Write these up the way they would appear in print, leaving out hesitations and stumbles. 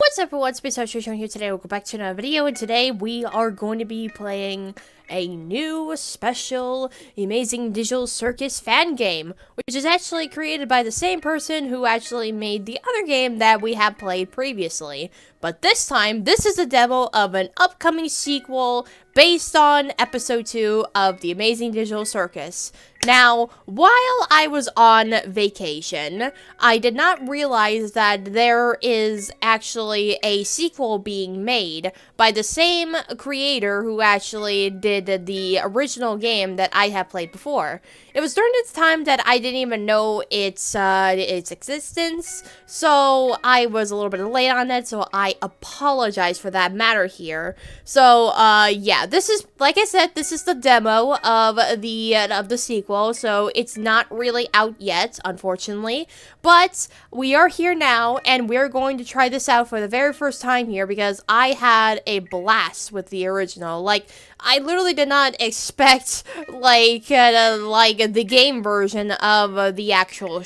What's up everyone, Space Showing here today. Welcome back to another video, and today we are going to be playing a new special amazing digital circus fan game, which is actually created by the same person who actually made the other game that we have played previously. But this time, this is a demo of an upcoming sequel based on episode 2 of the Amazing Digital Circus. Now, while I was on vacation, I did not realize that there is actually a sequel being made by the same creator who actually did the original game that I have played before. It was during this time that I didn't even know its existence, so I was a little bit late on that, so I apologize for that matter here. So, yeah, this is, like I said, this is the demo of the sequel, so it's not really out yet, unfortunately, but we are here now, and we're going to try this out for the very first time here, because I had a blast with the original. Like, I literally did not expect, like the game version of the actual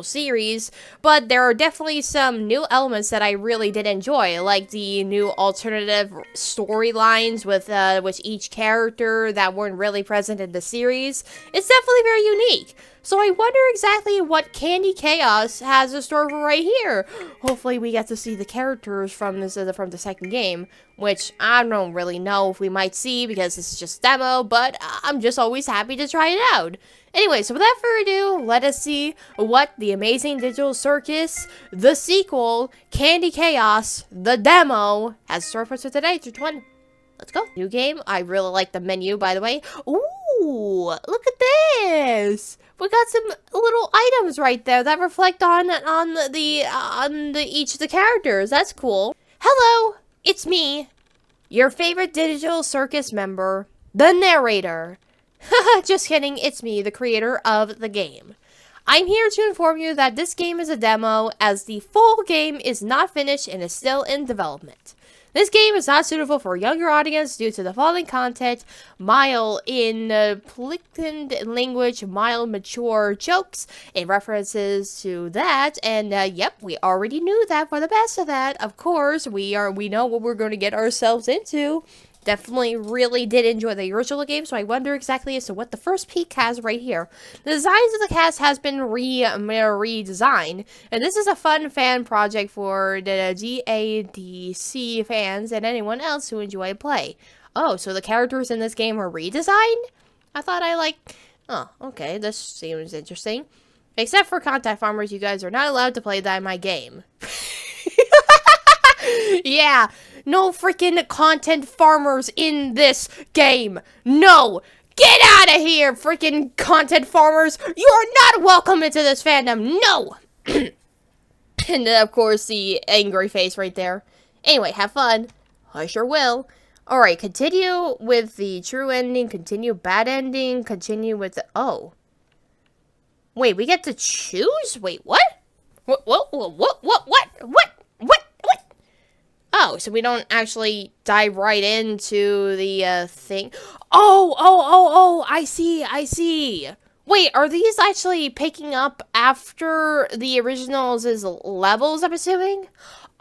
series, but there are definitely some new elements that I really did enjoy, like the new alternative storylines with each character that weren't really present in the series. It's definitely very unique. So I wonder exactly what Candy Chaos has in store for right here. Hopefully we get to see the characters from the second game, which I don't really know if we might see because this is just demo, but I'm just always happy to try it out. Anyway, so without further ado, let us see what the Amazing Digital Circus, the sequel, Candy Chaos, the demo, has in store for us today. 3, 2, 1. Let's go. New game. I really like the menu, by the way. Ooh, look at this. We got some little items right there that reflect on each of the characters. That's cool. Hello, it's me, your favorite digital circus member, the narrator. Just kidding, it's me, the creator of the game. I'm here to inform you that this game is a demo, as the full game is not finished and is still in development. This game is not suitable for a younger audience due to the following content: mild in plickened language, mild mature jokes, and references to that. And yep, we already knew that. For the best of that, of course, we know what we're going to get ourselves into. Definitely really did enjoy the original game, so I wonder exactly as to what the first peek has right here. The designs of the cast has been redesigned, and this is a fun fan project for the TADC fans and anyone else who enjoy play. Oh, so the characters in this game are redesigned? I thought oh, okay, this seems interesting. Except for contact farmers, you guys are not allowed to play that in my game. Yeah, no freaking content farmers in this game. No! Get out of here, freaking content farmers! You are not welcome into this fandom. No! And then, of course, the angry face right there. Anyway, have fun. I sure will. Alright, continue with the true ending, continue bad ending, continue with the... Oh. Wait, we get to choose? Wait, what? What? Oh, so we don't actually dive right into the, thing. Oh, I see. Wait, are these actually picking up after the originals' levels, I'm assuming?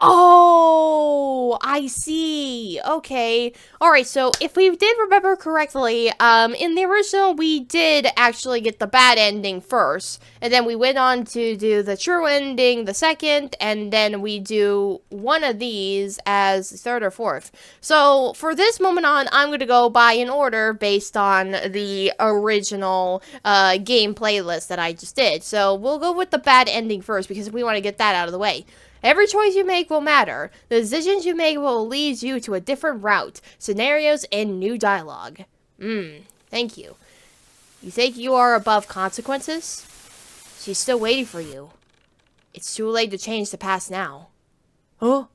Oh, I see. Okay. Alright, so if we did remember correctly, in the original, we did actually get the bad ending first, and then we went on to do the true ending the second, and then we do one of these as third or fourth. So, for this moment on, I'm going to go by an order based on the original, game playlist that I just did. So, we'll go with the bad ending first, because we want to get that out of the way. Every choice you make will matter. The decisions you make will lead you to a different route, scenarios, and new dialogue. Thank you. You think you are above consequences? She's still waiting for you. It's too late to change the past now. Huh?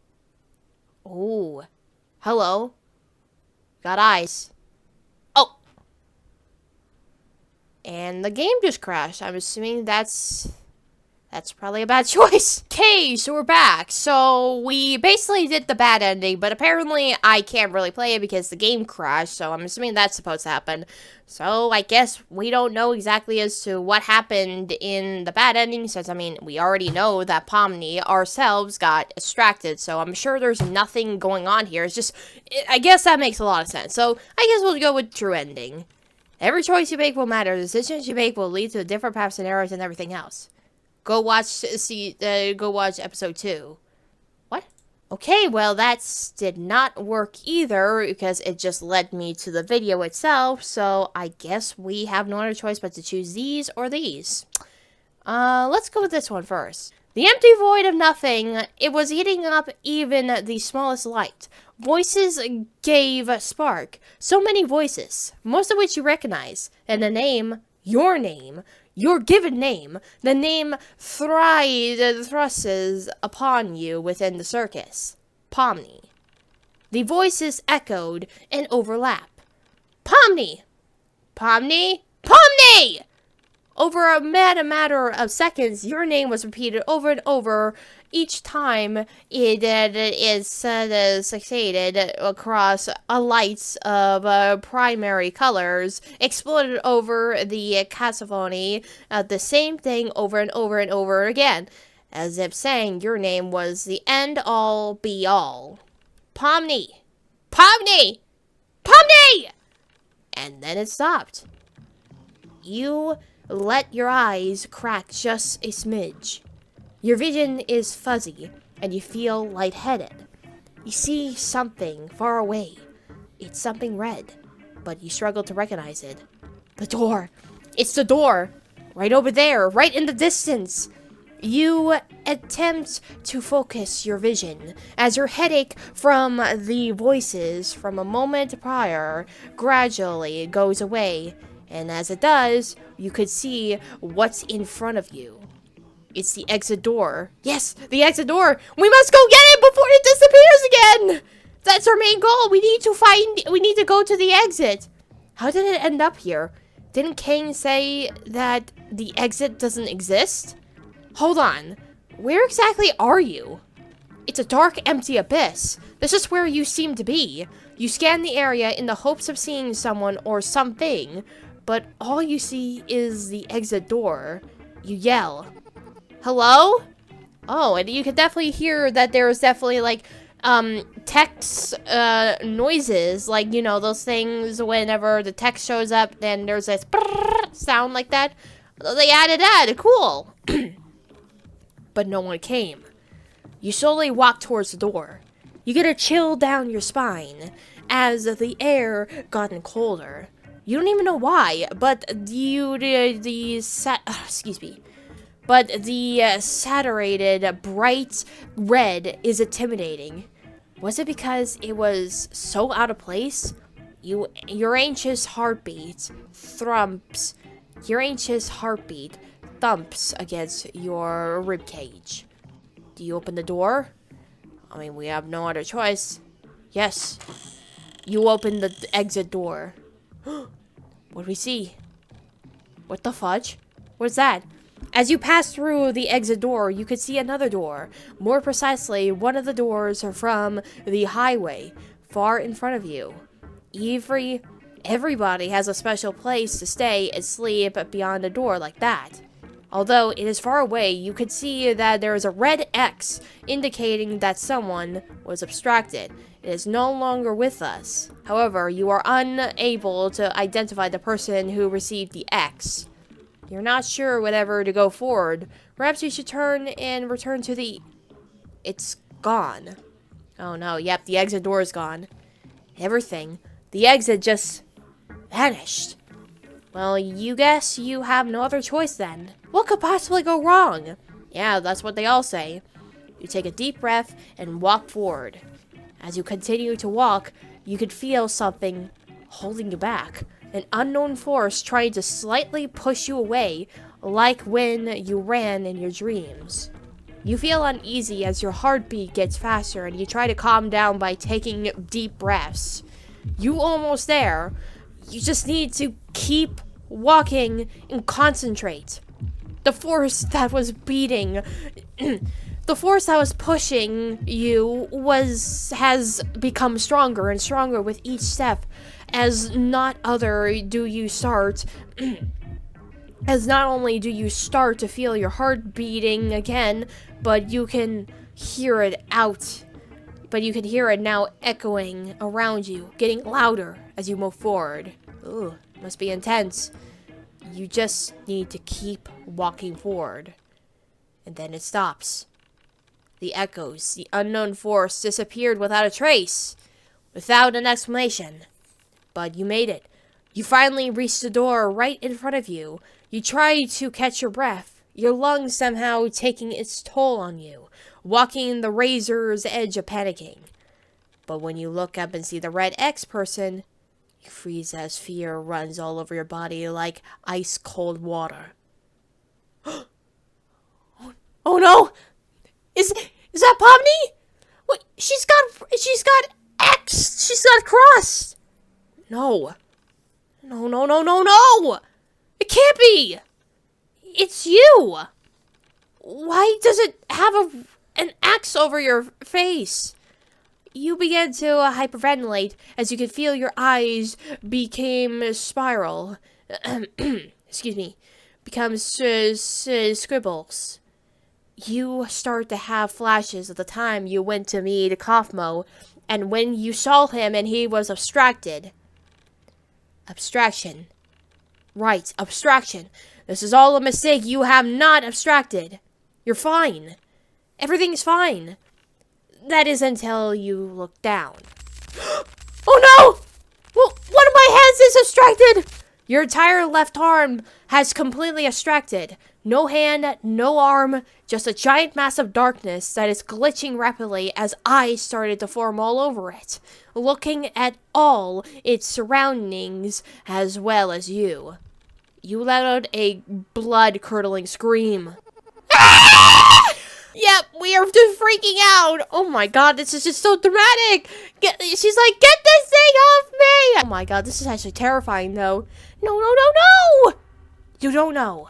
Oh. Hello. Got eyes. Oh. And the game just crashed. I'm assuming that's That's probably a bad choice. Okay, so we're back. So we basically did the bad ending, but apparently I can't really play it because the game crashed, so I'm assuming that's supposed to happen. So I guess we don't know exactly as to what happened in the bad ending, since, I mean, we already know that Pomni ourselves got distracted, so I'm sure there's nothing going on here. It's just, I guess that makes a lot of sense. So I guess we'll go with true ending. Every choice you make will matter. The decisions you make will lead to different paths and errors and everything else. Go watch episode 2. What? Okay, well, that did not work either, because it just led me to the video itself, so I guess we have no other choice but to choose these or these. Let's go with this one first. The empty void of nothing, it was eating up even the smallest light. Voices gave a spark. So many voices, most of which you recognize, and a name, your given name, the name thrusts upon you within the circus. Pomni. The voices echoed and overlap. Pomni! Pomni! Pomni! Over a matter of seconds, your name was repeated over and over. Each time it is succeeded across a lights of primary colors, exploded over the cacophony, the same thing over and over and over again, as if saying your name was the end-all be-all. Pomni! Pomni! Pomni! And then it stopped. You let your eyes crack just a smidge. Your vision is fuzzy, and you feel lightheaded. You see something far away. It's something red, but you struggle to recognize it. The door! It's the door! Right over there, right in the distance! You attempt to focus your vision as your headache from the voices from a moment prior gradually goes away. And as it does, you could see what's in front of you. It's the exit door. Yes, the exit door. We must go get it before it disappears again. That's our main goal. We need to go to the exit. How did it end up here? Didn't Kane say that the exit doesn't exist? Hold on. Where exactly are you? It's a dark, empty abyss. This is where you seem to be. You scan the area in the hopes of seeing someone or something, but all you see is the exit door. You yell, "Hello?" Oh, and you can definitely hear that there's definitely, like, text, noises. Like, you know, those things whenever the text shows up, then there's this sound like that. They added that. Cool. But no one came. You slowly walk towards the door. You get a chill down your spine as the air gotten colder. You don't even know why, but the saturated bright red is intimidating. Was it because it was so out of place? Your anxious heartbeat thumps. Your anxious heartbeat thumps against your ribcage. Do you open the door? I mean, we have no other choice. Yes. You open the exit door. What do we see? What the fudge? What's that? As you pass through the exit door, you could see another door. More precisely, one of the doors from the highway, far in front of you. Everybody has a special place to stay and sleep beyond a door like that. Although it is far away, you could see that there is a red X indicating that someone was abstracted. It is no longer with us. However, you are unable to identify the person who received the X. You're not sure whether to go forward. Perhaps you should turn and return to the... It's gone. Oh no, yep, the exit door is gone. Everything. The exit just vanished. Well, you guess you have no other choice then. What could possibly go wrong? Yeah, that's what they all say. You take a deep breath and walk forward. As you continue to walk, you could feel something holding you back. An unknown force trying to slightly push you away, like when you ran in your dreams. You feel uneasy as your heartbeat gets faster and you try to calm down by taking deep breaths. You almost there. You just need to keep walking and concentrate. the force that was beating, the force that was pushing you has become stronger and stronger with each step, as not only do you start to feel your heart beating again, but you can hear it now echoing around you, getting louder as you move forward. Ooh, must be intense. You just need to keep walking forward. And then it stops. The echoes, the unknown force disappeared without a trace, without an explanation. But you made it. You finally reached the door right in front of you. You try to catch your breath, your lungs somehow taking its toll on you, walking the razor's edge of panicking. But when you look up and see the red X person, you freeze as fear runs all over your body like ice-cold water. Oh no! Is that Pomni? What? She's got X! She's got cross! No. No! It can't be! It's you! Why does it have an X over your face? You began to hyperventilate as you could feel your eyes became spiral. Excuse me. Become scribbles. You start to have flashes of the time you went to meet Kaufmo, and when you saw him and he was abstracted. Abstraction. Right, abstraction. This is all a mistake. You have not abstracted. You're fine. Everything's fine. That is until you look down. Oh no! Well, one of my hands is abstracted! Your entire left arm has completely abstracted. No hand, no arm, just a giant mass of darkness that is glitching rapidly as eyes started to form all over it, looking at all its surroundings as well as you. You let out a blood-curdling scream. Yep, we are just freaking out. Oh my god, this is just so dramatic. She's like, get this thing off me. Oh my god, this is actually terrifying though. No. You don't know.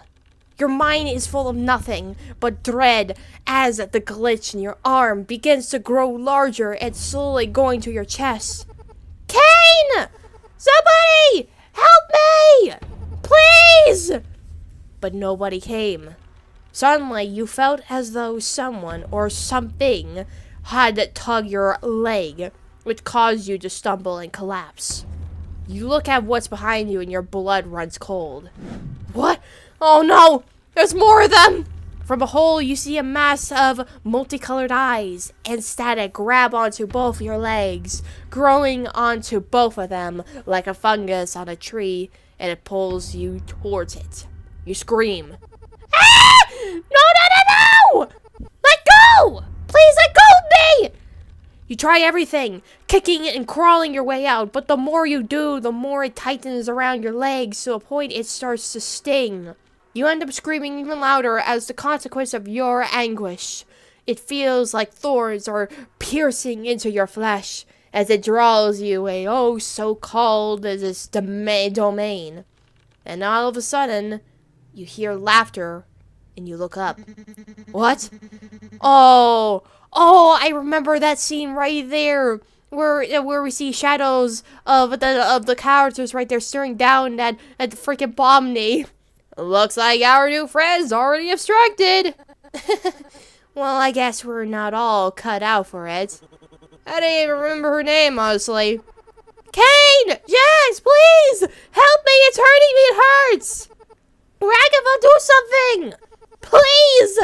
Your mind is full of nothing but dread as the glitch in your arm begins to grow larger and slowly going to your chest. Kane! Somebody! Help me! Please! But nobody came. Suddenly, you felt as though someone or something had tugged your leg, which caused you to stumble and collapse. You look at what's behind you and your blood runs cold. What? Oh no! There's more of them! From a hole, you see a mass of multicolored eyes and static grab onto both your legs, growing onto both of them like a fungus on a tree, and it pulls you towards it. You scream. Ah! No! Let go! Please let go of me! You try everything, kicking and crawling your way out, but the more you do, the more it tightens around your legs to a point it starts to sting. You end up screaming even louder as the consequence of your anguish. It feels like thorns are piercing into your flesh as it draws you away, oh so cold as this domain. And all of a sudden, you hear laughter and you look up. What? Oh, I remember that scene right there where we see shadows of the characters right there staring down at the freaking Bomni. Looks like our new friend's already abstracted. Well, I guess we're not all cut out for it. I didn't even remember her name, honestly. Kane! Yes, please! Help me! It's hurting me! It hurts! Ragavan, do something! Please!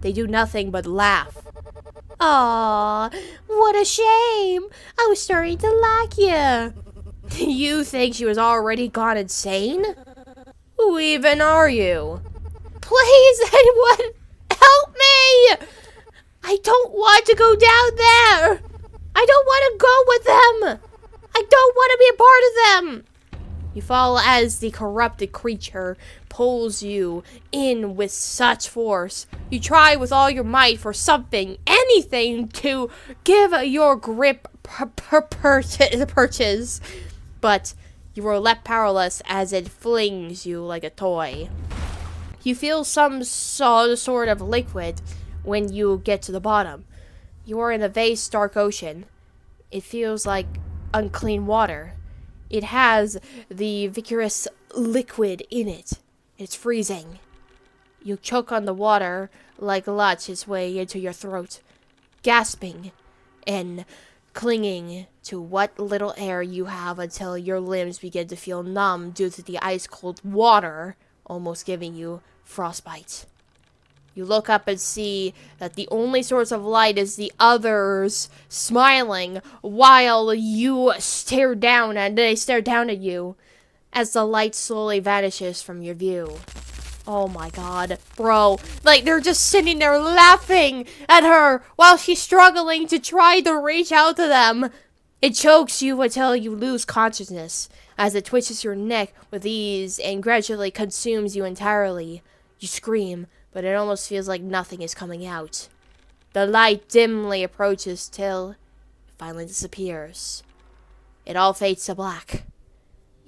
They do nothing but laugh. Aw, what a shame. I was starting to like you. You think she was already gone insane? Who even are you? Please, anyone, help me! I don't want to go down there. I don't want to go with them. I don't want to be a part of them. You fall as the corrupted creature pulls you in with such force. You try with all your might for something, anything to give your grip purchase, but you are left powerless as it flings you like a toy. You feel some sort of liquid when you get to the bottom. You are in a vast, dark ocean. It feels like unclean water. It has the viscous liquid in it. It's freezing. You choke on the water like Lutch its way into your throat, gasping and clinging to what little air you have until your limbs begin to feel numb due to the ice-cold water almost giving you frostbite. You look up and see that the only source of light is the others smiling while you stare down and they stare down at you as the light slowly vanishes from your view. Oh my god, bro. Like, they're just sitting there laughing at her while she's struggling to try to reach out to them. It chokes you until you lose consciousness as it twitches your neck with ease and gradually consumes you entirely. You scream, but it almost feels like nothing is coming out. The light dimly approaches till it finally disappears. It all fades to black.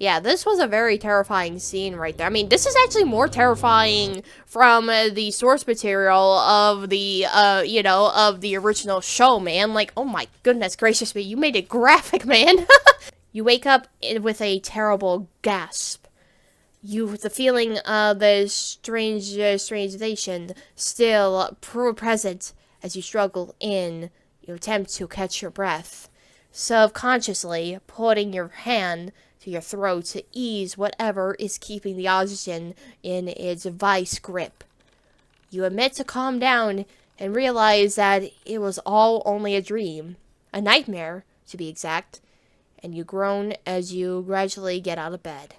Yeah, this was a very terrifying scene right there. I mean, this is actually more terrifying from the source material of the, of the original show, man. Like, oh my goodness gracious me, you made it graphic, man. You wake up with a terrible gasp. The feeling of the strangulation still present as you struggle in your attempt to catch your breath, subconsciously putting your hand to your throat to ease whatever is keeping the oxygen in its vice grip. You admit to calm down and realize that it was all only a dream, a nightmare to be exact, and you groan as you gradually get out of bed.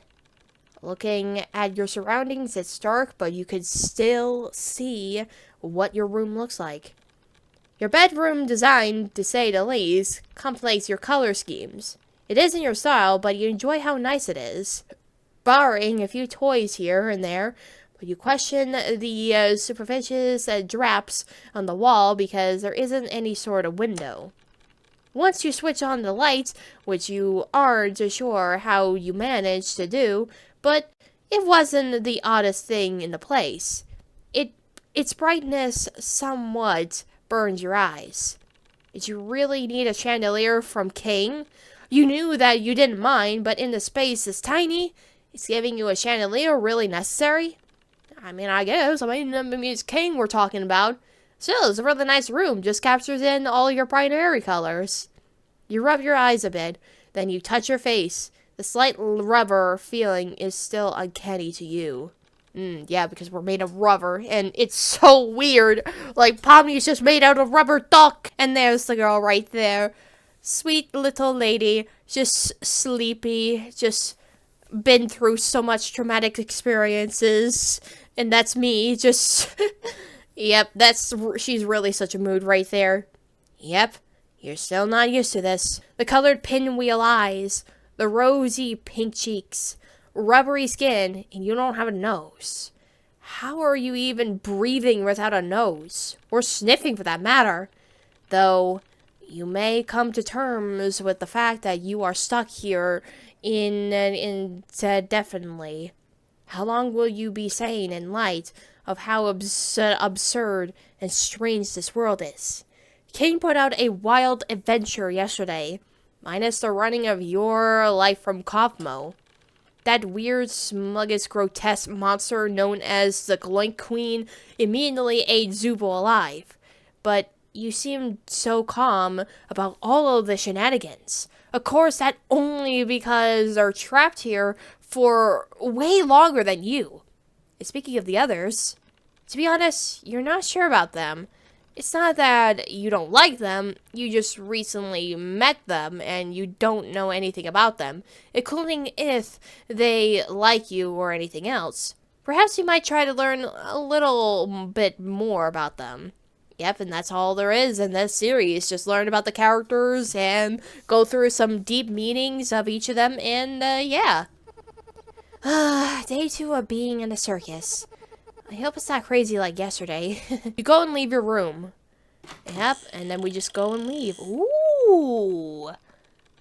Looking at your surroundings, it's dark, but you can still see what your room looks like. Your bedroom design, to say the least, completes your color schemes. It isn't your style, but you enjoy how nice it is. Barring a few toys here and there, but you question the superficial drapes on the wall because there isn't any sort of window. Once you switch on the lights, which you aren't sure how you managed to do, but it wasn't the oddest thing in the place. Its brightness somewhat burns your eyes. Did you really need a chandelier from King? You knew that you didn't mind, but in the space is tiny. Is giving you a chandelier really necessary? I mean, I guess. It's King we're talking about. Still, it's a really nice room. Just captures in all your primary colors. You rub your eyes a bit, then you touch your face. The slight rubber feeling is still uncanny to you. Yeah, because we're made of rubber, and it's so weird. Like, Pommy's just made out of rubber duck. And there's the girl right there. Sweet little lady, just sleepy, just been through so much traumatic experiences. And that's me, just... Yep, she's really such a mood right there. Yep, you're still not used to this. The colored pinwheel eyes, the rosy pink cheeks, rubbery skin, and you don't have a nose. How are you even breathing without a nose? Or sniffing for that matter? Though, you may come to terms with the fact that you are stuck here indefinitely. How long will you be sane in light of how absurd and strange this world is? King put out a wild adventure yesterday, minus the running of your life from Cosmo. That weird, sluggish, grotesque monster known as the Gloink Queen immediately ate Zubo alive. But you seemed so calm about all of the shenanigans. Of course, that only because they're trapped here for way longer than you. And speaking of the others, to be honest, you're not sure about them. It's not that you don't like them, you just recently met them and you don't know anything about them, including if they like you or anything else. Perhaps you might try to learn a little bit more about them. Yep, and that's all there is in this series. Just learn about the characters and go through some deep meanings of each of them, and yeah. Day 2 of being in a circus. I hope it's not crazy like yesterday. You go and leave your room. Yep, and then we just go and leave. Ooh!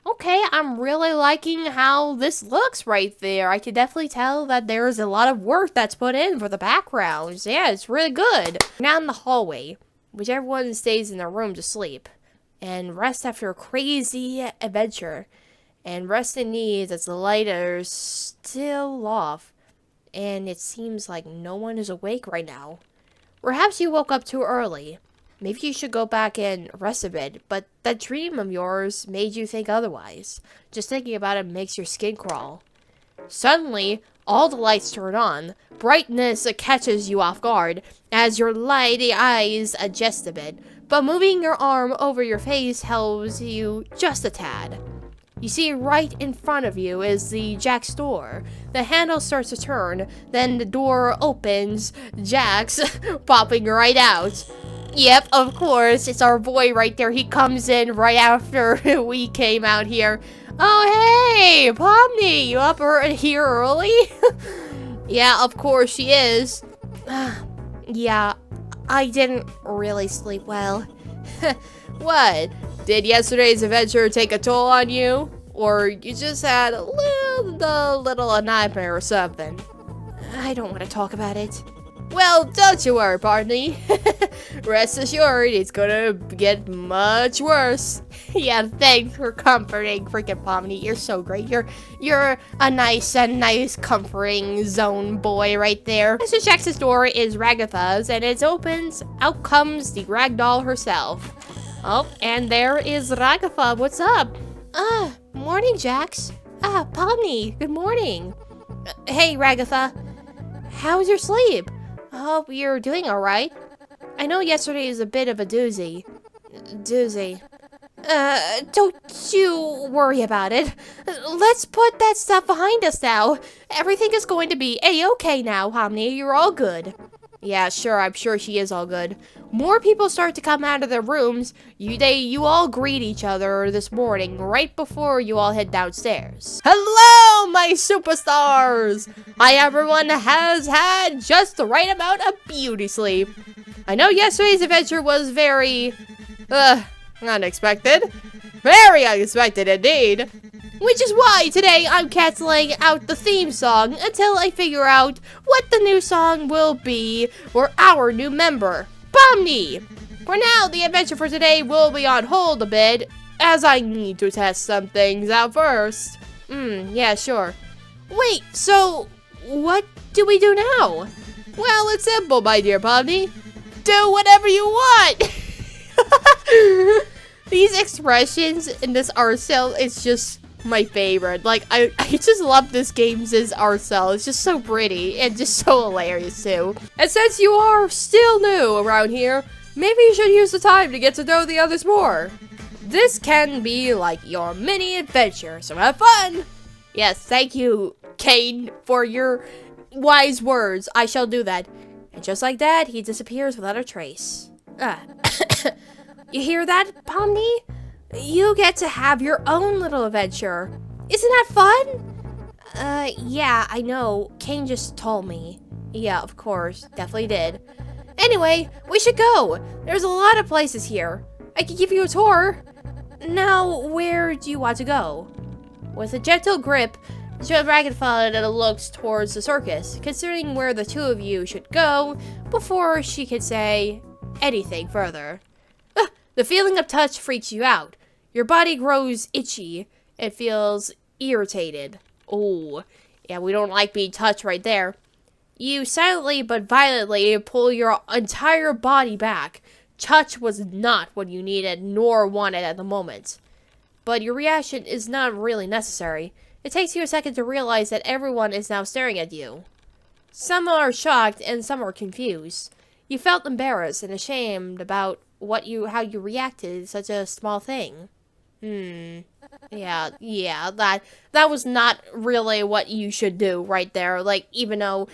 Okay, I'm really liking how this looks right there. I can definitely tell that there's a lot of work that's put in for the backgrounds. Yeah, it's really good. Now in the hallway, which everyone stays in their room to sleep and rest after a crazy adventure. And rest in needs as the light is still off. And it seems like no one is awake right now. Perhaps you woke up too early. Maybe you should go back and rest a bit, but that dream of yours made you think otherwise. Just thinking about it makes your skin crawl. Suddenly, all the lights turn on. Brightness catches you off guard as your lighty eyes adjust a bit, but moving your arm over your face helps you just a tad. You see right in front of you is the Jack's door. The handle starts to turn, then the door opens, Jack's popping right out. Yep, of course, it's our boy right there. He comes in right after we came out here. Oh, hey, Pomni, you up here early? Yeah, of course she is. Yeah, I didn't really sleep well. What? Did yesterday's adventure take a toll on you? Or you just had a little nightmare or something? I don't want to talk about it. Well, don't you worry, Barney. Rest assured, it's gonna get much worse. Yeah, thanks for comforting freaking Pomni. You're so great. You're a nice comforting zone boy right there. Mr. Jackson's door is Ragatha's, and it opens. Out comes the ragdoll herself. Oh, and there is Ragatha. What's up? Morning, Jax. Pomni, good morning. Hey, Ragatha. How's your sleep? I hope you're doing alright. I know yesterday is a bit of a doozy. Don't you worry about it. Let's put that stuff behind us now. Everything is going to be a-okay now, Pomni. You're all good. Yeah, sure, I'm sure she is all good. More people start to come out of their rooms. You all greet each other this morning, right before you all head downstairs. Hello, my superstars! Hi, everyone has had just the right amount of beauty sleep. I know yesterday's adventure was very, unexpected. Very unexpected indeed. Which is why today I'm canceling out the theme song until I figure out what the new song will be for our new member, Pomni. For now, the adventure for today will be on hold a bit, as I need to test some things out first. Yeah, sure. Wait, so what do we do now? Well, it's simple, my dear Pomni. Do whatever you want! These expressions in this art cell is just my favorite. Like, I just love this game's art cell. It's just so pretty and just so hilarious too. And since you are still new around here, maybe you should use the time to get to know the others more. This can be like your mini adventure, so have fun! Yes, thank you, Kane, for your wise words. I shall do that. And just like that, he disappears without a trace. You hear that, Pomni? You get to have your own little adventure. Isn't that fun? Yeah, I know. Kane just told me. Yeah, of course. Definitely did. Anyway, we should go. There's a lot of places here. I can give you a tour. Now, where do you want to go? With a gentle grip, Ragatha looks towards the circus, considering where the two of you should go before she could say anything further. The feeling of touch freaks you out. Your body grows itchy. It feels irritated. Oh, yeah, we don't like being touched right there. You silently but violently pull your entire body back. Touch was not what you needed nor wanted at the moment. But your reaction is not really necessary. It takes you a second to realize that everyone is now staring at you. Some are shocked and some are confused. You felt embarrassed and ashamed about how you reacted to such a small thing. Yeah, that was not really what you should do right there. Like, even though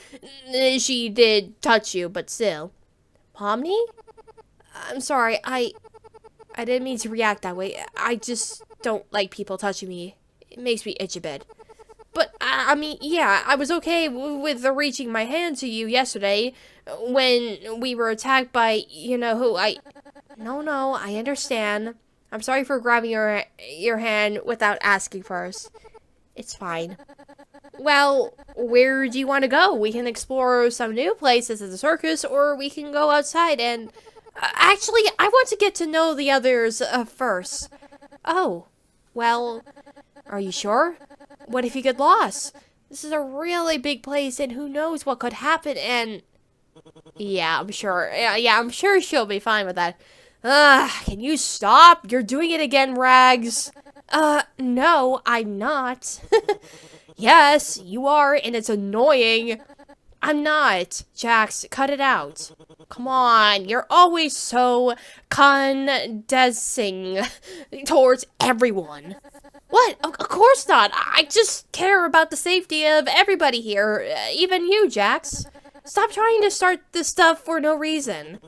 she did touch you, but still. Pomni? I'm sorry, I didn't mean to react that way. I just don't like people touching me. It makes me itch a bit. But, I mean, yeah, I was okay with reaching my hand to you yesterday when we were attacked by, you know who. No, I understand. I'm sorry for grabbing your hand without asking first. It's fine. Well, where do you want to go? We can explore some new places at the circus, or we can go outside and... actually, I want to get to know the others first. Oh, well, are you sure? What if you get lost? This is a really big place, and who knows what could happen, and... Yeah, I'm sure. Yeah, I'm sure she'll be fine with that. Can you stop? You're doing it again, Rags. No, I'm not. Yes, you are, and it's annoying. I'm not. Jax, cut it out. Come on, you're always so condescending towards everyone. What? Of course not. I just care about the safety of everybody here, even you, Jax. Stop trying to start this stuff for no reason.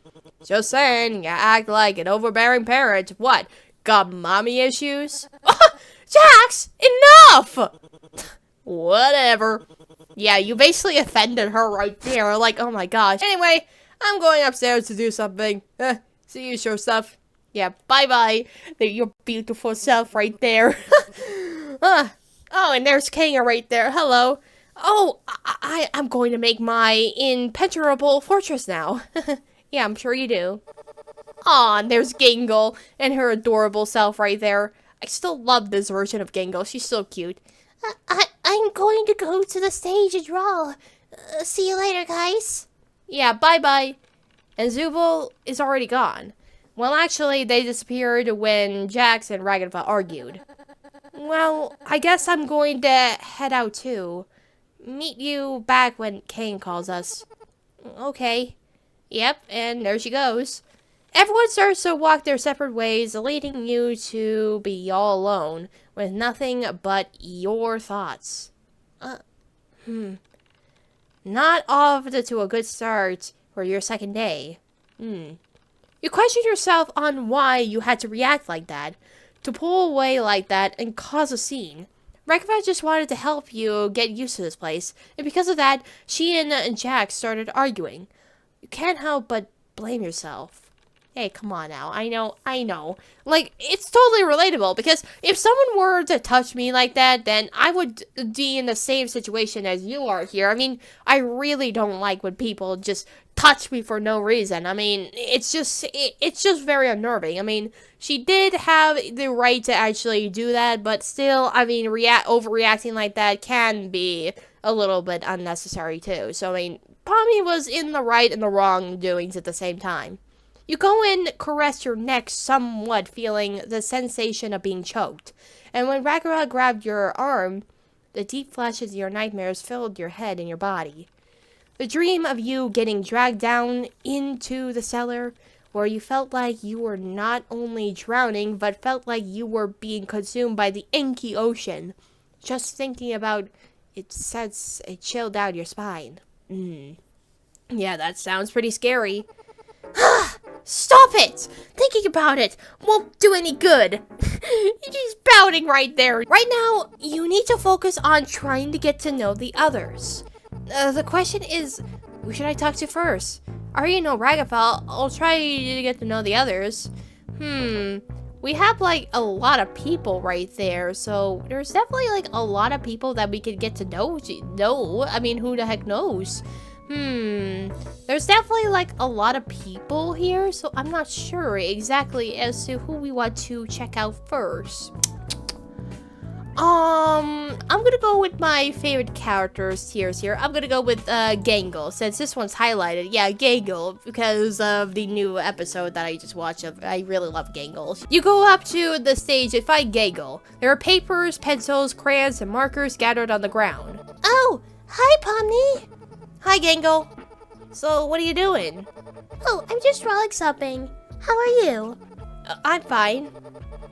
Just saying, you act like an overbearing parent. What? Got mommy issues? Jax, enough! Whatever. Yeah, you basically offended her right there. Like, oh my gosh. Anyway, I'm going upstairs to do something. See you, show stuff. Yeah, bye-bye. Your beautiful self right there. Oh, and there's Kanga right there. Hello. Oh, I'm going to make my impenetrable fortress now. Yeah, I'm sure you do. Aw, and there's Gangle and her adorable self right there. I still love this version of Gangle. She's so cute. I'm going to go to the stage and draw. See you later, guys. Yeah, bye-bye. And Zubul is already gone. Well, actually, they disappeared when Jax and Ragatha argued. Well, I guess I'm going to head out too. Meet you back when Kane calls us. Okay. Yep, and there she goes. Everyone starts to walk their separate ways, leading you to be all alone, with nothing but your thoughts. Not off to a good start for your second day. You question yourself on why you had to react like that, to pull away like that and cause a scene. Ragatha just wanted to help you get used to this place, and because of that, she and Jack started arguing. You can't help but blame yourself. Hey, come on now. I know. Like, it's totally relatable, because if someone were to touch me like that, then I would be in the same situation as you are here. I mean, I really don't like when people just touch me for no reason. I mean, it's just very unnerving. I mean, she did have the right to actually do that, but still, I mean, overreacting like that can be a little bit unnecessary too. So, I mean, Pomni was in the right and the wrong doings at the same time. You go and caress your neck somewhat, feeling the sensation of being choked. And when Ragatha grabbed your arm, the deep flashes of your nightmares filled your head and your body. The dream of you getting dragged down into the cellar, where you felt like you were not only drowning, but felt like you were being consumed by the inky ocean. Just thinking about it sets a chill down your spine. Yeah, that sounds pretty scary. Stop it! Thinking about it won't do any good. He's pouting right there. Right now, you need to focus on trying to get to know the others. The question is, who should I talk to first? I already know Ragatha. I'll try to get to know the others. We have, like, a lot of people right there, so there's definitely, like, a lot of people that we could get to know. I mean, who the heck knows? There's definitely, like, a lot of people here, so I'm not sure exactly as to who we want to check out first. I'm gonna go with my favorite characters tiers here. I'm gonna go with, Gangle, since this one's highlighted. Yeah, Gangle, because of the new episode that I just watched. I really love Gangle. You go up to the stage and find Gangle. There are papers, pencils, crayons, and markers gathered on the ground. Oh, hi, Pomni. Hi, Gangle. So, what are you doing? Oh, I'm just drawing something. How are you? I'm fine.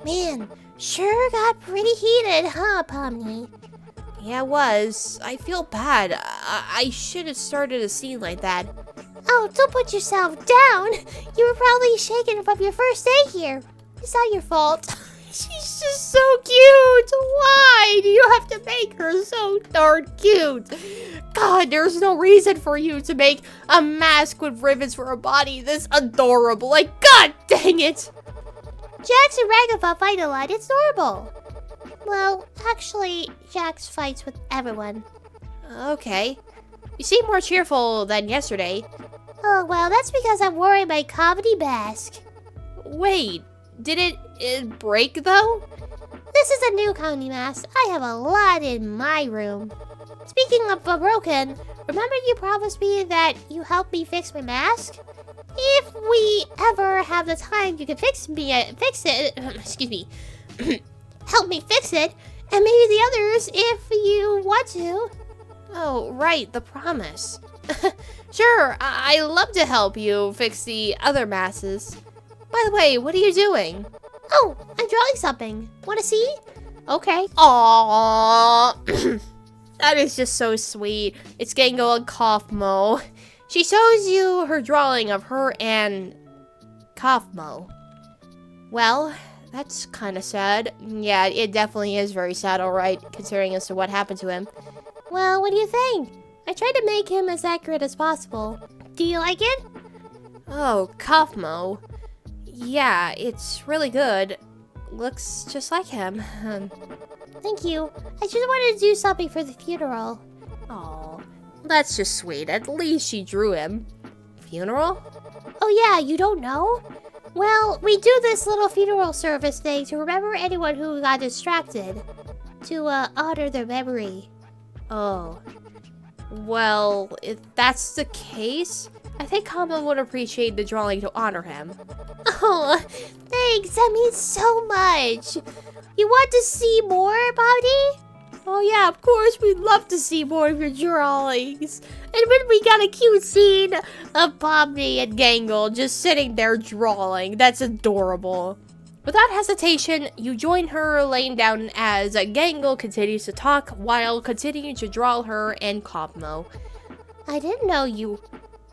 Man, sure got pretty heated, huh, Pomni? Yeah, it was. I feel bad. I should have started a scene like that. Oh, don't put yourself down. You were probably shaken from your first day here. It's not your fault. She's just so cute. Why do you have to make her so darn cute? God, there's no reason for you to make a mask with ribbons for a body this adorable. Like, God dang it. Jax and Ragamuffin fight a lot. It's normal. Well, actually, Jax fights with everyone. Okay. You seem more cheerful than yesterday. Oh, well, that's because I'm wearing my comedy mask. Wait, did it break though? This is a new comedy mask. I have a lot in my room. Speaking of broken, remember you promised me that you help me fix my mask? If we ever have the time, you can fix it. Excuse me. Help me fix it, and maybe the others if you want to. Oh, right, the promise. Sure, I love to help you fix the other masses. By the way, what are you doing? Oh, I'm drawing something. Want to see? Okay. Aww. That is just so sweet. It's Gangle and Kaufmo. She shows you her drawing of her and Kaufmo. Well, that's kind of sad. Yeah, it definitely is very sad, alright, considering as to what happened to him. Well, what do you think? I tried to make him as accurate as possible. Do you like it? Oh, Kaufmo. Yeah, it's really good. Looks just like him. Thank you. I just wanted to do something for the funeral. Oh, that's just sweet. At least she drew him. Funeral? Oh yeah, you don't know? Well, we do this little funeral service thing to remember anyone who got distracted. To honor their memory. Oh. Well, if that's the case, I think Kama would appreciate the drawing to honor him. Oh, thanks. That means so much. You want to see more, Bobby? Oh yeah, of course. We'd love to see more of your drawings. And when we got a cute scene of Bobby and Gangle just sitting there drawing, that's adorable. Without hesitation, you join her laying down as Gangle continues to talk while continuing to draw her and Cosmo. I didn't know you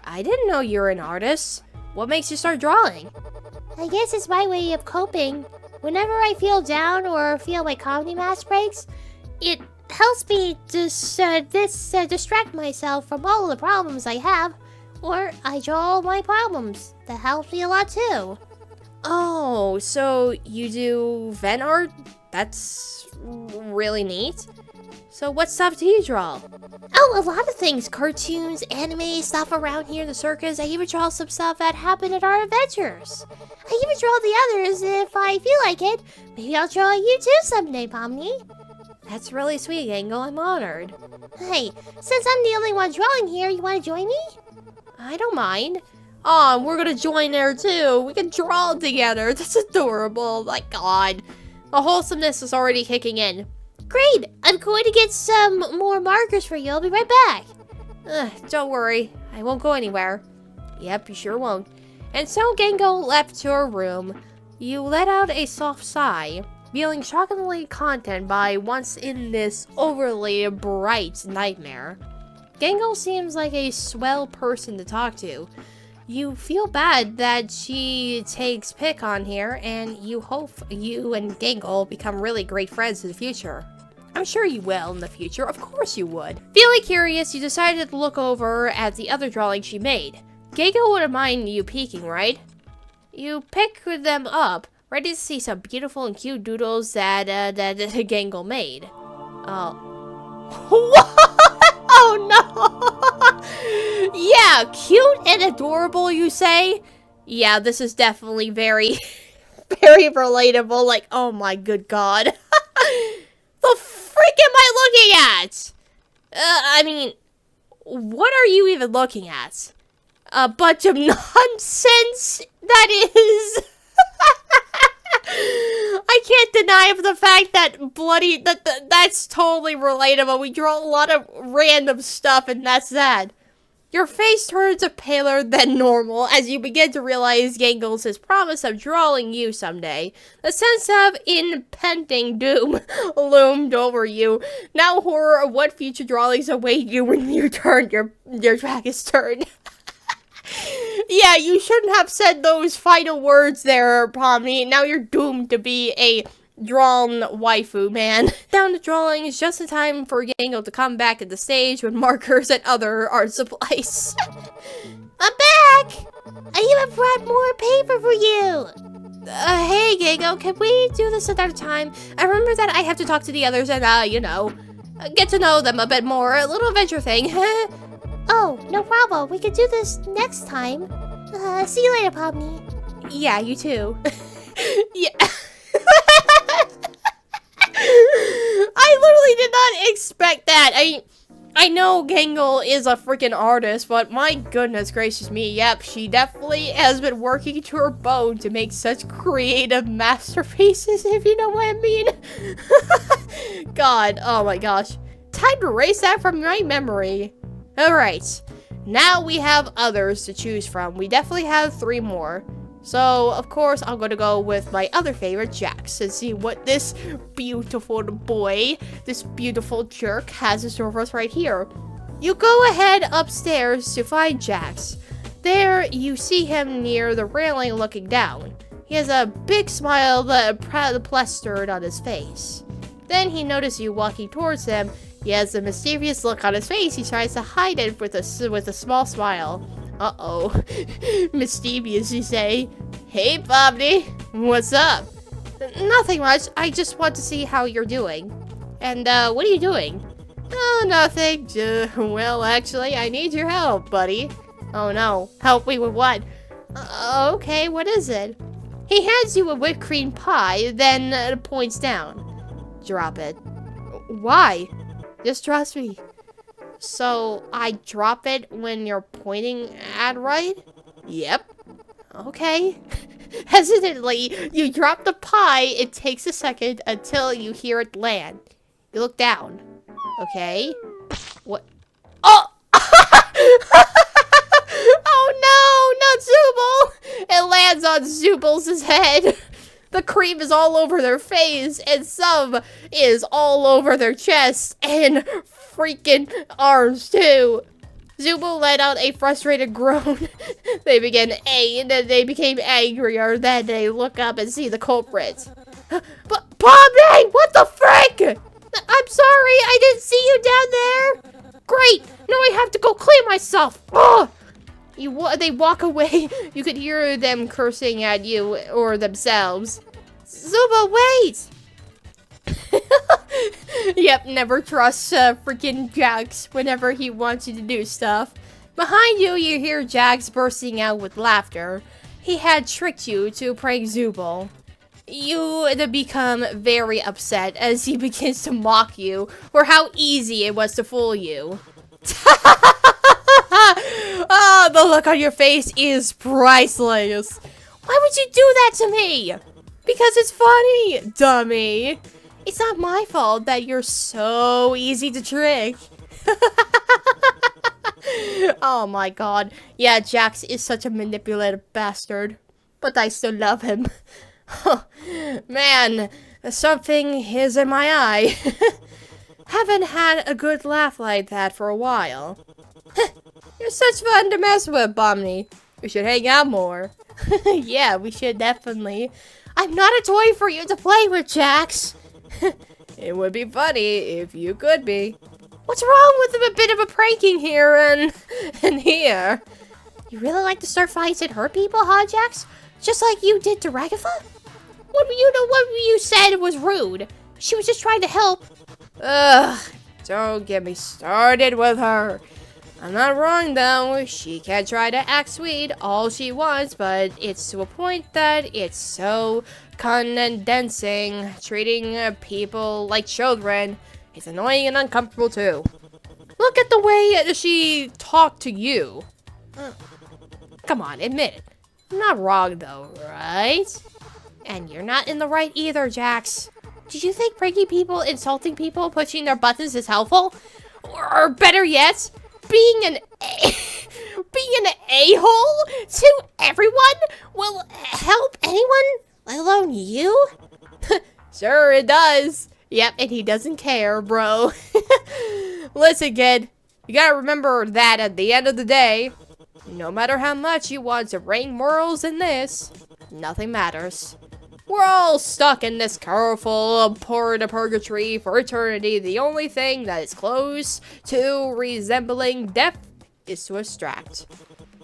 were an artist. What makes you start drawing? I guess it's my way of coping. Whenever I feel down or feel my comedy mask breaks, it helps me distract myself from all the problems I have. Or I draw all my problems. That helps me a lot too. Oh, so you do vent art? That's really neat. So what stuff do you draw? Oh, a lot of things. Cartoons, anime, stuff around here in the circus. I even draw some stuff that happened at our adventures. I even draw the others if I feel like it. Maybe I'll draw you too someday, Pomni. That's really sweet, Gangle. I'm honored. Hey, since I'm the only one drawing here, you want to join me? I don't mind. Oh, we're gonna join there too. We can draw together. That's adorable. My God. The wholesomeness is already kicking in. Great! I'm going to get some more markers for you. I'll be right back. Don't worry. I won't go anywhere. Yep, you sure won't. And so Gangle left to her room. You let out a soft sigh, feeling shockingly content by once in this overly bright nightmare. Gangle seems like a swell person to talk to. You feel bad that she takes pick on here, and you hope you and Gangle become really great friends in the future. I'm sure you will in the future, of course you would. Feeling curious, you decided to look over at the other drawing she made. Gangle wouldn't mind you peeking, right? You pick them up, ready to see some beautiful and cute doodles that Gangle made. Oh. What? Oh no! Yeah, cute and adorable, you say? Yeah, this is definitely very, very relatable. Like, oh my good God. The frick am I looking at? I mean, what are you even looking at? A bunch of nonsense? That is... I can't deny the fact that that's totally relatable. We draw a lot of random stuff and that's that. Your face turns paler than normal as you begin to realize Gangle's promise of drawing you someday. The sense of impending doom loomed over you. Now horror of what future drawings await you when you turn your track is turned. Yeah, you shouldn't have said those final words there, Pomni. Now you're doomed to be a drawn waifu, man. Down the drawings just in time for Gangle to come back at the stage with markers and other art supplies. I'm back! I even brought more paper for you! Hey, Gangle, can we do this another time? I remember that I have to talk to the others and, get to know them a bit more. A little adventure thing. Oh, no problem. We can do this next time. See you later, Pomni. Yeah, you too. Yeah. I literally did not expect that. I know Gangle is a freaking artist, but my goodness gracious me, yep, she definitely has been working to her bone to make such creative masterpieces, if you know what I mean. God, oh my gosh. Time to erase that from my memory. Alright, now we have others to choose from. We definitely have 3 more. So, of course, I'm going to go with my other favorite, Jax, and see what this beautiful boy, this beautiful jerk, has in store for us right here. You go ahead upstairs to find Jax. There, you see him near the railing looking down. He has a big smile plastered on his face. Then he notices you walking towards him. He has a mysterious look on his face. He tries to hide it with a small smile. Uh-oh. Mischievous, you say. Hey, Bobby. What's up? Nothing much. I just want to see how you're doing. And, what are you doing? Oh, nothing. Well, actually, I need your help, buddy. Oh, no. Help me with what? Okay, what is it? He hands you a whipped cream pie, then points down. Drop it. Why? Just trust me. So, I drop it when you're pointing at right? Yep. Okay. Hesitantly, you drop the pie. It takes a second until you hear it land. You look down. Okay. What? Oh! Oh no, not Zooble! It lands on Zooble's head. The cream is all over their face, and some is all over their chest, and freaking arms too. Zooble let out a frustrated groan. They became angrier. Then they look up and see the culprit. But Bobby, what the frick? I'm sorry, I didn't see you down there. Great, now I have to go clean myself. Ugh. They walk away. You could hear them cursing at you or themselves. Zooble, wait! Yep, never trust freaking Jax whenever he wants you to do stuff. Behind you, you hear Jax bursting out with laughter. He had tricked you to prank Zooble. You become very upset as he begins to mock you for how easy it was to fool you. Oh, the look on your face is priceless. Why would you do that to me? Because it's funny, dummy. It's not my fault that you're so easy to trick. Oh my god. Yeah, Jax is such a manipulative bastard. But I still love him. Man, something is in my eye. Haven't had a good laugh like that for a while. You're such fun to mess with, Bomni. We should hang out more. Yeah, we should definitely. I'm not a toy for you to play with, Jax. It would be funny if you could be. What's wrong with a bit of a pranking here and here? You really like to start fights and hurt people, huh, Jax? Just like you did to Ragatha? What you said was rude. She was just trying to help. Ugh, don't get me started with her. I'm not wrong though. She can try to act sweet all she wants, but it's to a point that it's so condescending. Treating people like children is annoying and uncomfortable too. Look at the way she talked to you. Come on, admit it. I'm not wrong though, right? And you're not in the right either, Jax. Did you think pranking people, insulting people, pushing their buttons is helpful? Or better yet, being an a-hole to everyone will help anyone, let alone you? Sure it does. Yep, and he doesn't care, bro. Listen, kid, you gotta remember that at the end of the day, no matter how much you want to rein morals in this, nothing matters. We're all stuck in this careful purgatory for eternity. The only thing that is close to resembling death is to extract.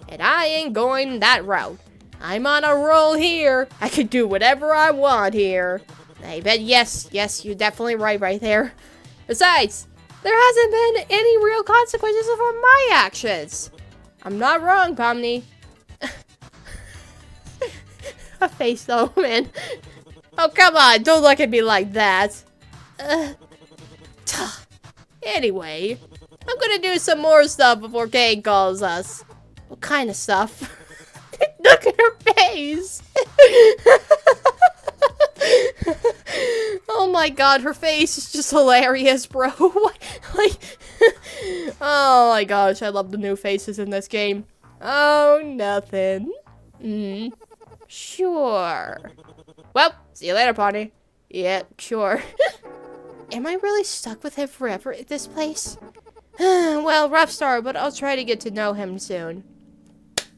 And I ain't going that route. I'm on a roll here. I can do whatever I want here. I bet yes, you're definitely right there. Besides, there hasn't been any real consequences for my actions. I'm not wrong, Pomni. A face though, man. Oh, come on, don't look at me like that. Anyway, I'm gonna do some more stuff before Kane calls us. What kind of stuff? Look at her face! Oh my god, her face is just hilarious, bro. Like, oh my gosh, I love the new faces in this game. Oh, nothing. Sure. Well, see you later, Pawnee. Yeah, sure. Am I really stuck with him forever at this place? Well, rough start, but I'll try to get to know him soon.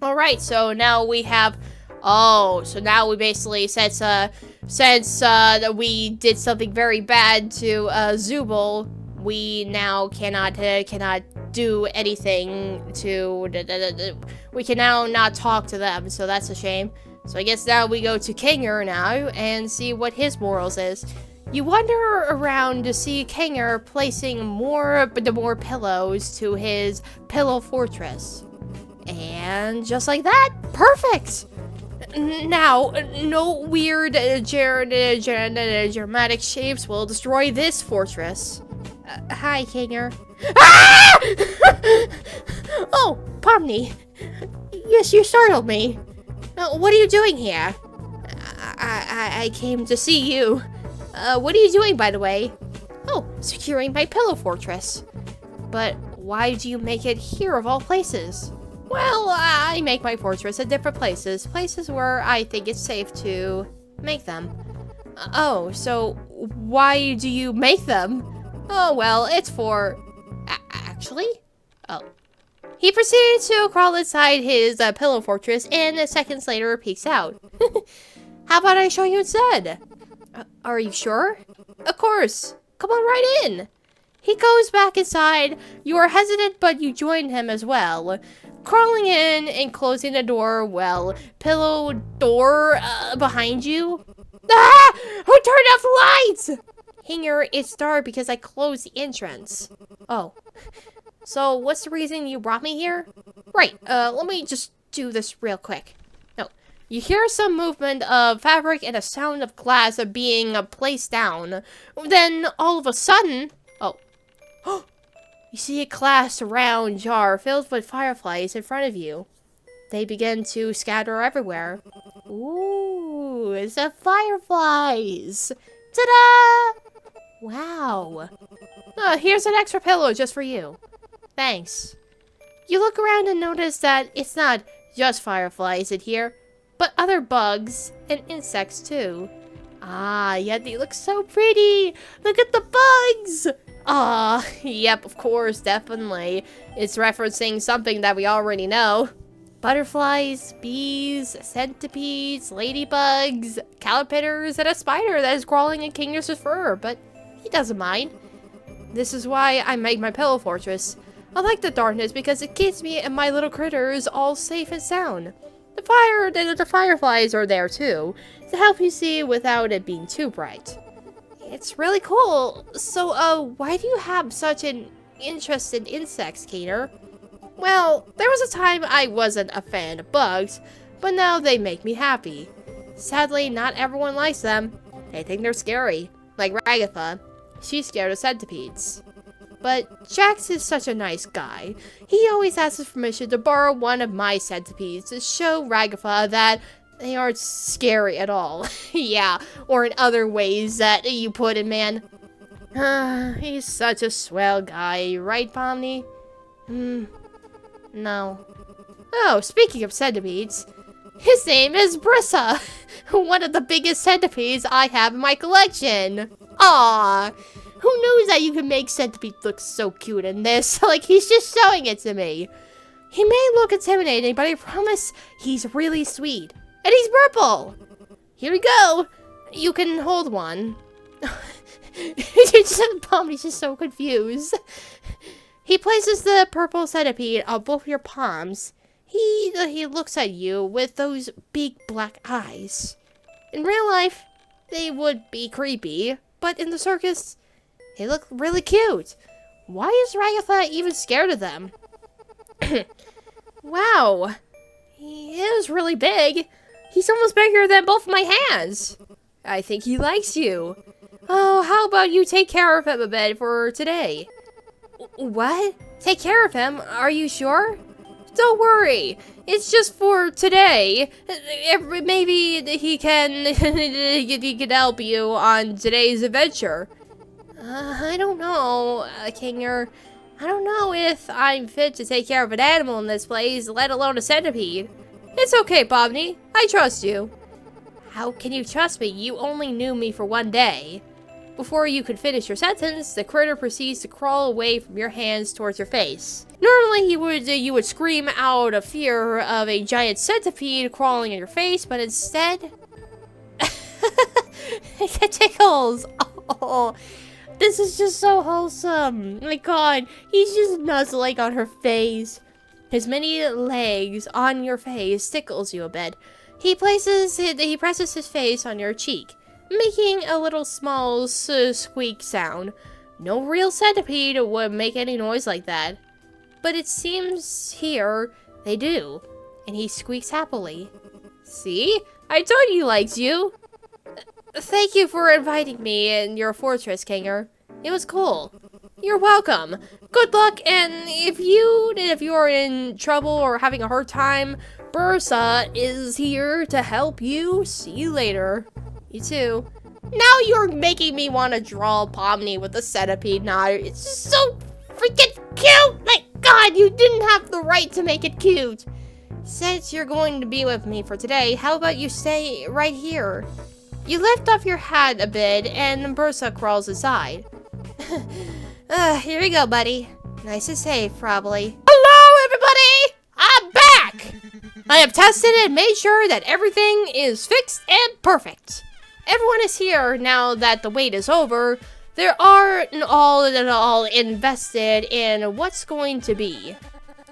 Alright, so now we have... Oh, so now we basically, since we did something very bad to Zubul, we now cannot do anything to... We can now not talk to them, so that's a shame. So I guess now we go to Kinger now and see what his morals is. You wander around to see Kinger placing more pillows to his pillow fortress. And just like that, perfect! Now, no weird dramatic shapes will destroy this fortress. Hi, Kinger. Ah! Oh, Pomni. Yes, you startled me. What are you doing here? I came to see you. What are you doing, by the way? Oh, securing my pillow fortress. But why do you make it here of all places? Well, I make my fortress at different places. Places where I think it's safe to make them. Oh, so why do you make them? Oh, well, it's for... Actually? Oh. He proceeded to crawl inside his pillow fortress and seconds later peeks out. How about I show you instead? Are you sure? Of course. Come on right in. He goes back inside. You are hesitant, but you join him as well. Crawling in and closing the door, well, pillow door behind you. Ah! Who turned off the lights? Hinger, it's dark because I closed the entrance. Oh. So, what's the reason you brought me here? Right, let me just do this real quick. No. You hear some movement of fabric and a sound of glass being placed down. Then, all of a sudden... Oh. You see a glass round jar filled with fireflies in front of you. They begin to scatter everywhere. Ooh, it's the fireflies! Ta-da! Wow. Here's an extra pillow just for you. Thanks. You look around and notice that it's not just fireflies in here, but other bugs and insects too. Ah, yeah, they look so pretty! Look at the bugs! Ah, yep, of course, definitely. It's referencing something that we already know. Butterflies, bees, centipedes, ladybugs, caterpillars, and a spider that is crawling in Kinger's fur, but he doesn't mind. This is why I make my pillow fortress. I like the darkness because it keeps me and my little critters all safe and sound. The fireflies are there too, to help you see without it being too bright. It's really cool. So, why do you have such an interest in insects, Kater? Well, there was a time I wasn't a fan of bugs, but now they make me happy. Sadly, not everyone likes them. They think they're scary. Like Ragatha. She's scared of centipedes. But Jax is such a nice guy. He always asks permission to borrow one of my centipedes to show Ragatha that they aren't scary at all. Yeah, or in other ways that you put it, man. He's such a swell guy, right, Pomni? No. Oh, speaking of centipedes, his name is Brissa, one of the biggest centipedes I have in my collection. Aww, who knows that you can make centipedes look so cute in this? Like, he's just showing it to me. He may look intimidating, but I promise he's really sweet. And he's purple! Here we go! You can hold one. Pomni's just so confused. He places the purple centipede on both your palms. He looks at you with those big black eyes. In real life, they would be creepy, but in the circus, they look really cute. Why is Ragatha even scared of them? Wow, he is really big. He's almost bigger than both my hands. I think he likes you. Oh, how about you take care of him a bit for today? What? Take care of him? Are you sure? Don't worry. It's just for today. Maybe he can he can help you on today's adventure. I don't know, Kinger. I don't know if I'm fit to take care of an animal in this place, let alone a centipede. It's okay, Bobney. I trust you. How can you trust me? You only knew me for one day. Before you could finish your sentence, the critter proceeds to crawl away from your hands towards your face. Normally, you would scream out of fear of a giant centipede crawling in your face, but instead, it tickles. Oh, this is just so wholesome. My God, he's just nuzzling on her face. His many legs on your face tickles you a bit. He presses his face on your cheek, making a little small squeak sound. No real centipede would make any noise like that. But it seems here they do. And he squeaks happily. See? I told you he likes you. Thank you for inviting me in your fortress, Kinger. It was cool. You're welcome. Good luck, and if you're in trouble or having a hard time, Bursa is here to help you. See you later. You too. Now you're making me want to draw Pomni with a centipede knot. It's so freaking cute! My God, you didn't have the right to make it cute. Since you're going to be with me for today, how about you stay right here? You lift off your hat a bit, and Bursa crawls aside. Here we go, buddy. Nice and safe, probably. Hello, everybody! I'm back! I have tested and made sure that everything is fixed and perfect. Everyone is here now that the wait is over. They are all invested in what's going to be.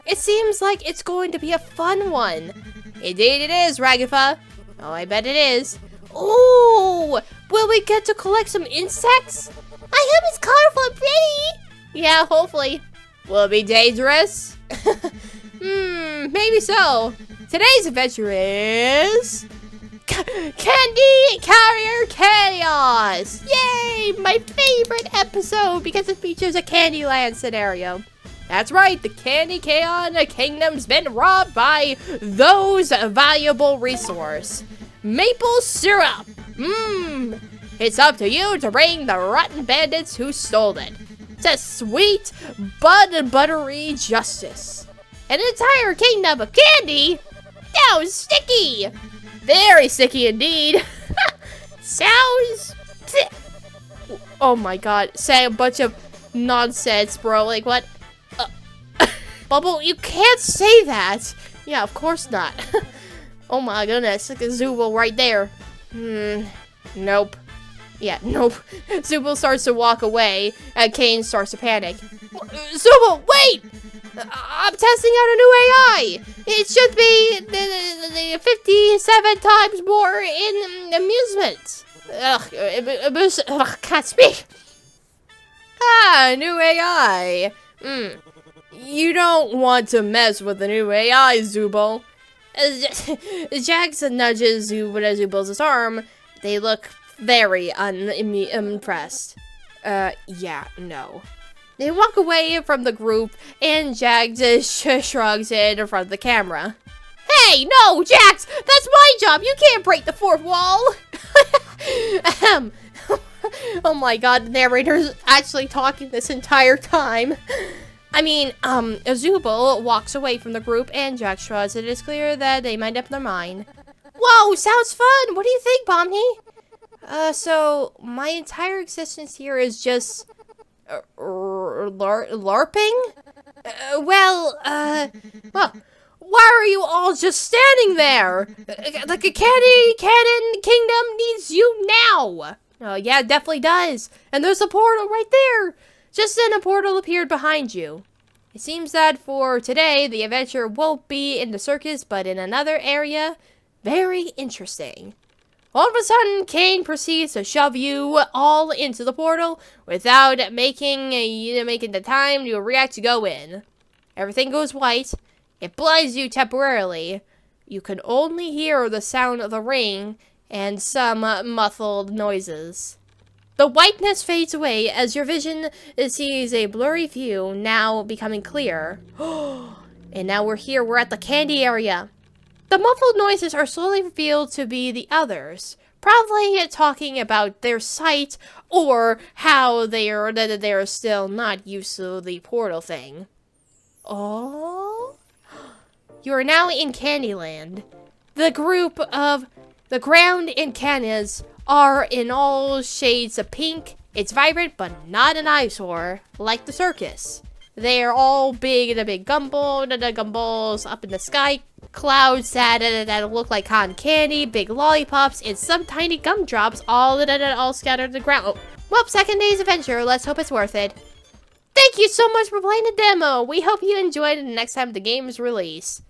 It seems like it's going to be a fun one. Indeed it is, Ragatha. Oh, I bet it is. Ooh, will we get to collect some insects? I hope it's colorful and pretty. Yeah, hopefully. Will it be dangerous? Maybe so. Today's adventure is... Candy Carrier Chaos! Yay! My favorite episode because it features a Candyland scenario. That's right, the Candy Kingdom's been robbed by those valuable resource. Maple syrup! It's up to you to bring the rotten bandits who stole it to sweet, buttery justice. An entire kingdom of candy? That was sticky! Very sticky indeed. Sounds... Oh my God, say a bunch of nonsense, bro. Like, what? Bubble, you can't say that. Yeah, of course not. Oh my goodness, look at Zubul right there. Nope. Yeah, nope. Zubul starts to walk away, and Kane starts to panic. Zubul, wait! I'm testing out a new AI! It should be 57 times more in amusement. Ugh, can't speak. Ah, new AI. You don't want to mess with the new AI, Zubul. Jax nudges Zubul's arm. They look very unimpressed. Yeah, no. They walk away from the group, and Jax shrugs it in front of the camera. Hey, no, Jax! That's my job! You can't break the fourth wall! Oh my God, the narrator's actually talking this entire time. I mean, Zubul walks away from the group, and Jax shrugs. It is clear that they made up their mind. Whoa, sounds fun! What do you think, Pomni? So, my entire existence here is just... LARPing? Well, why are you all just standing there? Like a cannon kingdom needs you now. Yeah, it definitely does. And there's a portal right there. Just then a portal appeared behind you. It seems that for today, the adventure won't be in the circus, but in another area. Very interesting. All of a sudden, Kane proceeds to shove you all into the portal without making the time to react to go in. Everything goes white. It blinds you temporarily. You can only hear the sound of the ring and some muffled noises. The whiteness fades away as your vision sees a blurry view, now becoming clear. And now we're at the candy area. The muffled noises are slowly revealed to be the others, probably talking about their sight or how they're still not used to the portal thing. Oh? You are now in Candyland. The ground and canyons are in all shades of pink. It's vibrant, but not an eyesore, like the circus. They are all big, the big gumballs up in the sky, clouds that look like cotton candy, big lollipops, and some tiny gumdrops all scattered on the ground. Oh, well, second day's adventure. Let's hope it's worth it. Thank you so much for playing the demo. We hope you enjoyed it next time the game is released.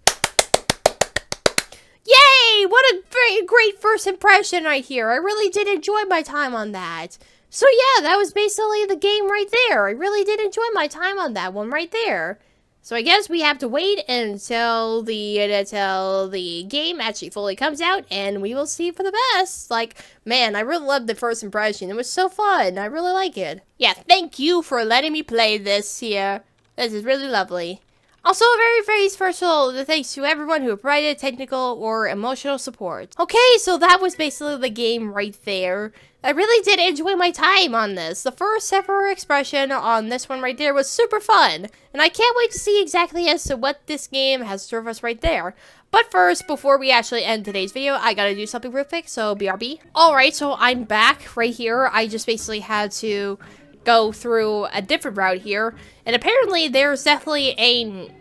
Yay! What a very great first impression right here. I really did enjoy my time on that. So yeah, that was basically the game right there. I really did enjoy my time on that one right there. So I guess we have to wait until the game actually fully comes out, and we will see for the best. Like, man, I really loved the first impression. It was so fun. I really like it. Yeah, thank you for letting me play this here. This is really lovely. Also, a very, very special thanks to everyone who provided technical or emotional support. Okay, so that was basically the game right there. I really did enjoy my time on this. The first ever expression on this one right there was super fun. And I can't wait to see exactly as to what this game has to serve us right there. But first, before we actually end today's video, I gotta do something real quick, so BRB. Alright, so I'm back right here. I just basically had to go through a different route here, and apparently there's definitely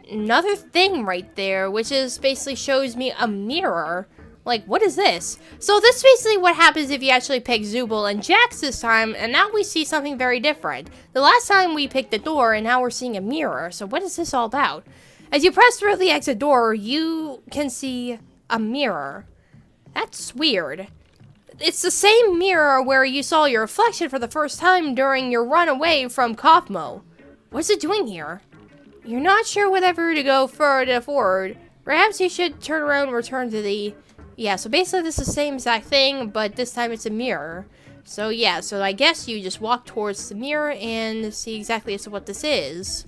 another thing right there, which is basically shows me a mirror. Like, what is this? So this is basically what happens if you actually pick Zooble and Jax this time, and now we see something very different. The last time we picked the door, and now we're seeing a mirror, so what is this all about? As you press through the exit door, you can see a mirror. That's weird. It's the same mirror where you saw your reflection for the first time during your run away from Kaufmo. What's it doing here? You're not sure whether to go further forward. Perhaps you should turn around and return to the... Yeah, so basically this is the same exact thing, but this time it's a mirror. So yeah, so I guess you just walk towards the mirror and see exactly as to what this is.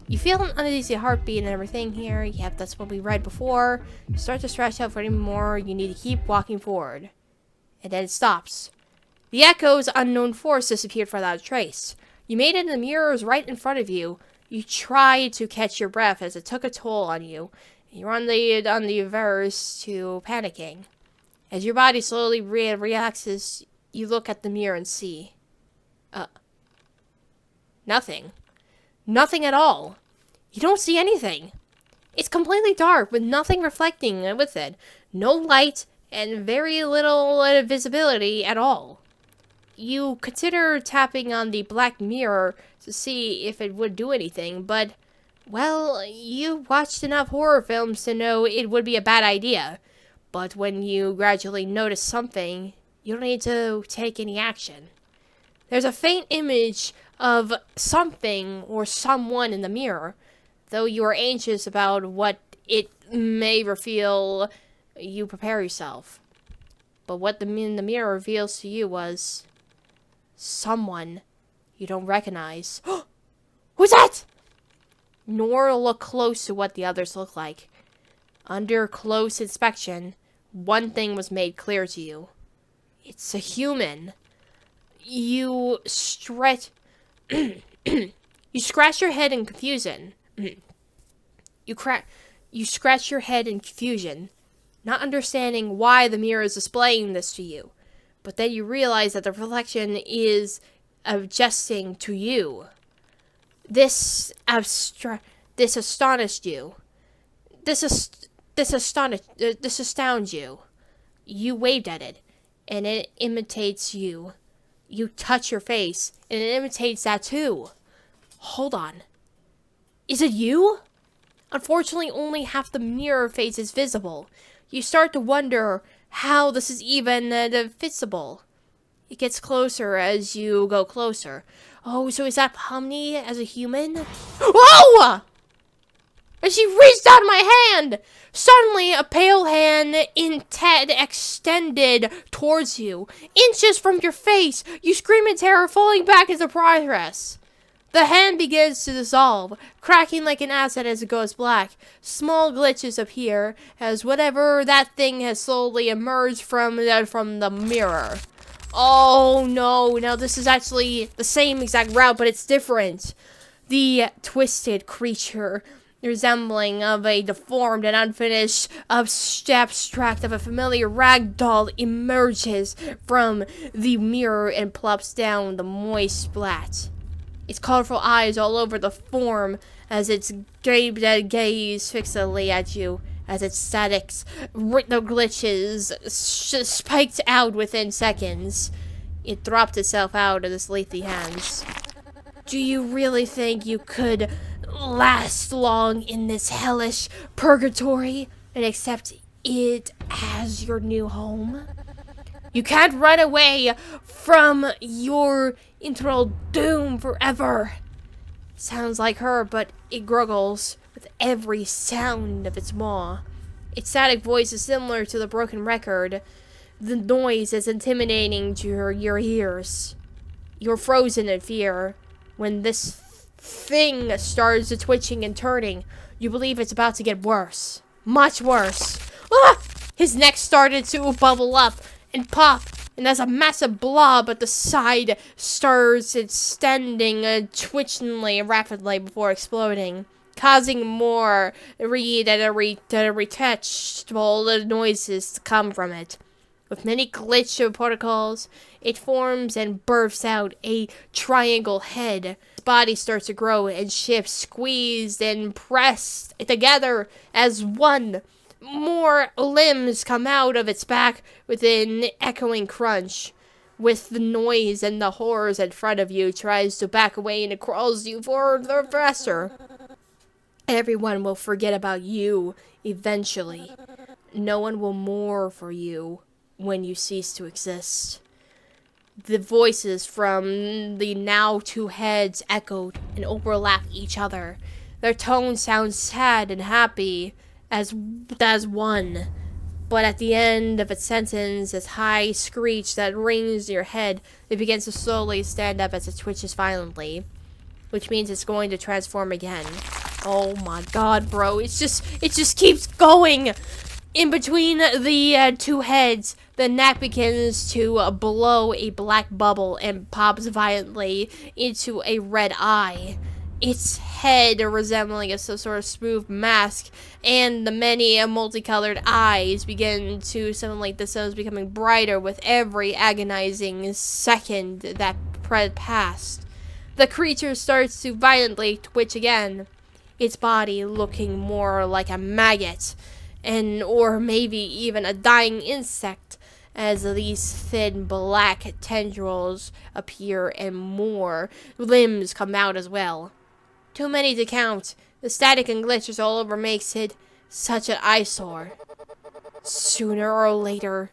You feel an uneasy heartbeat and everything here. Yep, that's what we read before. You start to stretch out for any more. You need to keep walking forward. And then it stops. The echo's unknown force disappeared without a trace. You made it and the mirror is right in front of you. You tried to catch your breath as it took a toll on you. You're on the verge to panicking. As your body slowly relaxes, you look at the mirror and see... nothing. Nothing at all. You don't see anything. It's completely dark with nothing reflecting with it. No light and very little visibility at all. You consider tapping on the black mirror to see if it would do anything, but, well, you watched enough horror films to know it would be a bad idea. But when you gradually notice something, you don't need to take any action. There's a faint image of something or someone in the mirror, though you are anxious about what it may reveal. You prepare yourself. But what the mirror reveals to you was someone you don't recognize. Who's that? Nor look close to what the others look like. Under close inspection, one thing was made clear to you. It's a human. You stretch... You scratch your head in confusion. You scratch your head in confusion, not understanding why the mirror is displaying this to you. But then you realize that the reflection is adjusting to you. This astonished you. This astounds you. You waved at it, and it imitates you. You touch your face, and it imitates that too. Hold on. Is it you? Unfortunately, only half the mirror face is visible. You start to wonder how this is even visible. It gets closer as you go closer. Oh, so is that Pomni as a human? Whoa! And she reached out my hand! Suddenly, a pale hand extended towards you. Inches from your face, you scream in terror, falling back into progress. The hand begins to dissolve, cracking like an acid as it goes black. Small glitches appear as whatever that thing has slowly emerged from the mirror. Oh no, now this is actually the same exact route, but it's different. The twisted creature, resembling of a deformed and unfinished abstract of a familiar rag doll, emerges from the mirror and plops down the moist splat. Its colorful eyes all over the form as its gaze fixedly at you, as its statics, the glitches, spiked out within seconds. It dropped itself out of its leafy hands. Do you really think you could last long in this hellish purgatory and accept it as your new home? You can't run away from your internal doom forever. Sounds like her, but it gurgles with every sound of its maw. Its static voice is similar to the broken record. The noise is intimidating to your ears. You're frozen in fear. When this thing starts twitching and turning, you believe it's about to get worse. Much worse. Ah! His neck started to bubble up and pop, and as a massive blob at the side starts extending twitchingly rapidly before exploding, causing more detachable noises to come from it. With many glitch particles, it forms and births out a triangle head. Its body starts to grow and shift, squeezed and pressed together as one. More limbs come out of its back with an echoing crunch. With the noise and the horrors in front of you, tries to back away and it crawls you further faster. Everyone will forget about you eventually. No one will mourn for you when you cease to exist. The voices from the now two heads echoed and overlap each other. Their tones sound sad and happy as one, but at the end of its sentence, this high screech that rings in your head, it begins to slowly stand up as it twitches violently, which means it's going to transform again. Oh my god, bro, it just keeps going. In between the two heads, the neck begins to blow a black bubble and pops violently into a red eye. Its head resembling a sort of smooth mask, and the many multicolored eyes begin to simulate themselves becoming brighter with every agonizing second that passed. The creature starts to violently twitch again, its body looking more like a maggot, or maybe even a dying insect, as these thin black tendrils appear and more limbs come out as well. Too many to count. The static and glitches all over makes it such an eyesore. Sooner or later,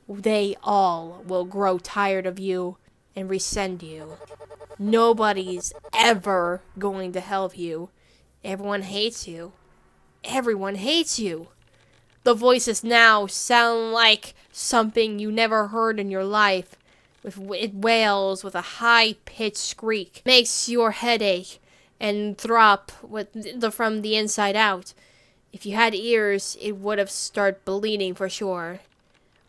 they all will grow tired of you and resent you. Nobody's ever going to help you. Everyone hates you. Everyone hates you. The voices now sound like something you never heard in your life. It wails with a high-pitched shriek. Makes your head ache and throb from the inside out. If you had ears, it would have started bleeding for sure.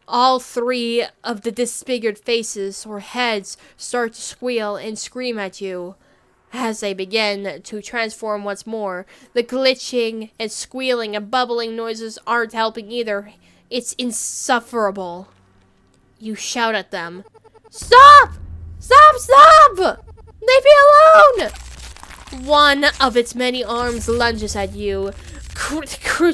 All three of the disfigured faces or heads start to squeal and scream at you. As they begin to transform once more, the glitching and squealing and bubbling noises aren't helping either. It's insufferable. You shout at them. Stop! Stop! Stop! Leave me alone! One of its many arms lunges at you,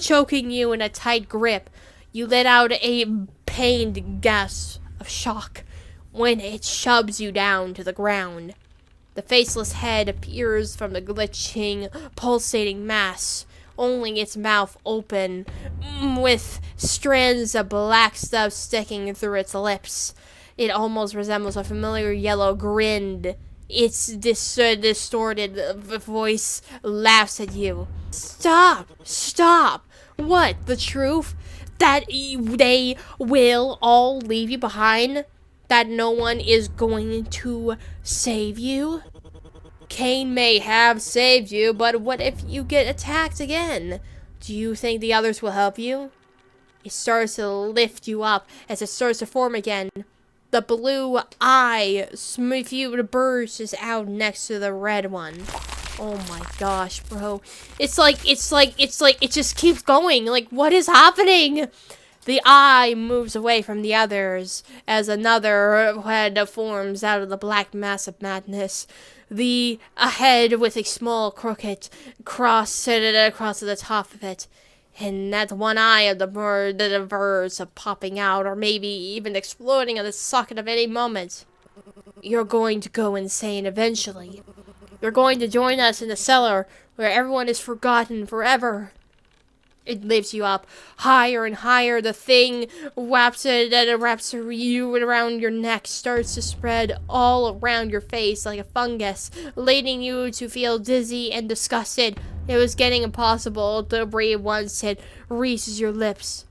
choking you in a tight grip. You let out a pained gasp of shock when it shoves you down to the ground. The faceless head appears from the glitching, pulsating mass, only its mouth open, with strands of black stuff sticking through its lips. It almost resembles a familiar yellow grin. Its distorted voice laughs at you. Stop! Stop! What? The truth? That they will all leave you behind? That no one is going to save you? Kane may have saved you, but what if you get attacked again? Do you think the others will help you? It starts to lift you up as it starts to form again. The blue eye smooth bursts out next to the red one. Oh my gosh, bro. It just keeps going. Like, what is happening? The eye moves away from the others as another head forms out of the black mass of madness. A head with a small crooked cross across the top of it. And that one eye of the bird that averts of popping out, or maybe even exploding at the socket of any moment. You're going to go insane eventually. You're going to join us in the cellar where everyone is forgotten forever. It lifts you up higher and higher. The thing wraps you around your neck, starts to spread all around your face like a fungus, leading you to feel dizzy and disgusted. It was getting impossible to breathe once it reaches your lips.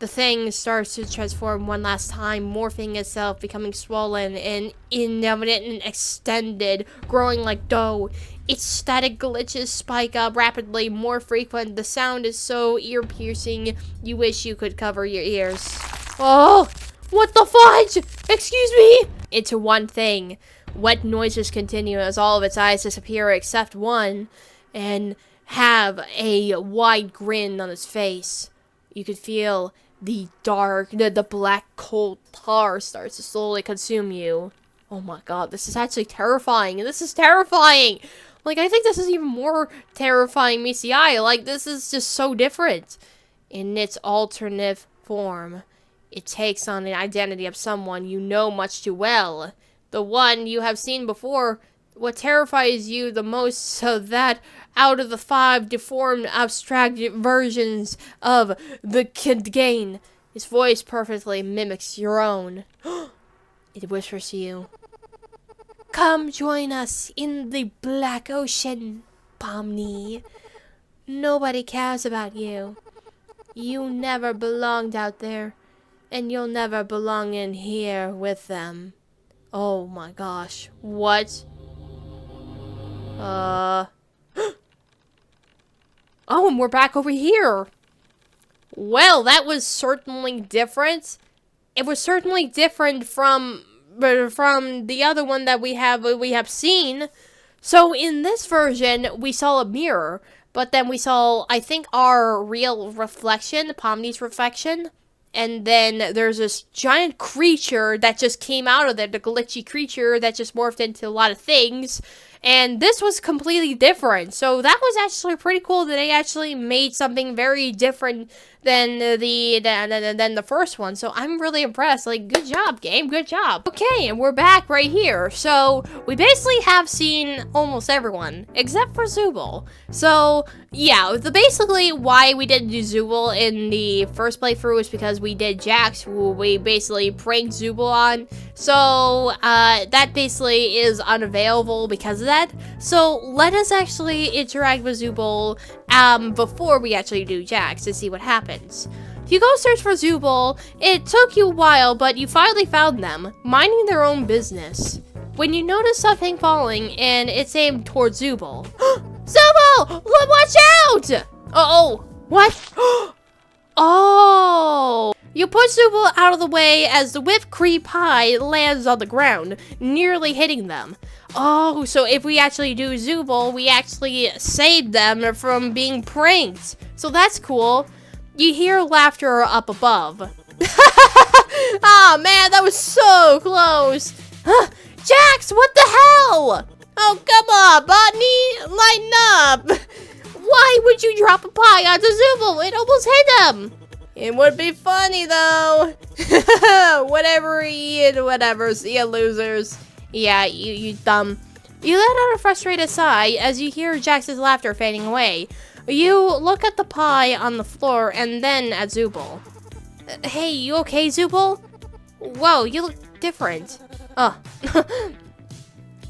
The thing starts to transform one last time, morphing itself, becoming swollen and indefinite and extended, growing like dough. Its static glitches spike up rapidly, more frequent. The sound is so ear-piercing, you wish you could cover your ears. Oh, what the fudge? Excuse me? Into one thing. Wet noises continue as all of its eyes disappear except one, and have a wide grin on its face. You could feel the black cold tar starts to slowly consume you. Oh my god, this is actually terrifying. This is terrifying! Like, I think this is even more terrifying meets the eye. Like, this is just so different. In its alternative form, it takes on the identity of someone you know much too well. The one you have seen before. What terrifies you the most, so that out of the 5 deformed, abstract versions of the Gangle, his voice perfectly mimics your own. It whispers to you. Come join us in the Black Ocean, Pomni. Nobody cares about you. You never belonged out there, and you'll never belong in here with them. Oh my gosh. What? Oh, and we're back over here. Well, that was certainly different. It was certainly different from the other one that we have seen. So in this version, we saw a mirror, but then we saw, I think, our real reflection, Pomni's reflection. And then there's this giant creature that just came out of there, the glitchy creature that just morphed into a lot of things. And this was completely different. So that was actually pretty cool that they actually made something very different than the first one. So I'm really impressed. Like, good job, game. Good job. Okay, and we're back right here. So we basically have seen almost everyone except for Zooble. So yeah, basically why we didn't do Zooble in the first playthrough is because we did Jax, who we basically pranked Zooble on. So that basically is unavailable because of that. So let us actually interact with Zooble before we actually do Jax to see what happens. You go search for Zooble. It took you a while, but you finally found them, minding their own business. When you notice something falling and it's aimed towards Zooble. Zooble! Watch out! Uh-oh. What? Oh! You push Zooble out of the way as the whipped cream pie lands on the ground, nearly hitting them. Oh, so if we actually do Zooble, we actually save them from being pranked. So that's cool. You hear laughter up above. Ah, man, that was so close. Jax, what the hell? Oh, come on, Botany, lighten up. Why would you drop a pie onto Zooble? It almost hit him. It would be funny, though. Whatever, see ya, losers. Yeah, you dumb You let out a frustrated sigh as you hear Jax's laughter fading away. You look at the pie on the floor and then at Zooble. Hey, you okay, Zooble? Whoa, you look different. Oh.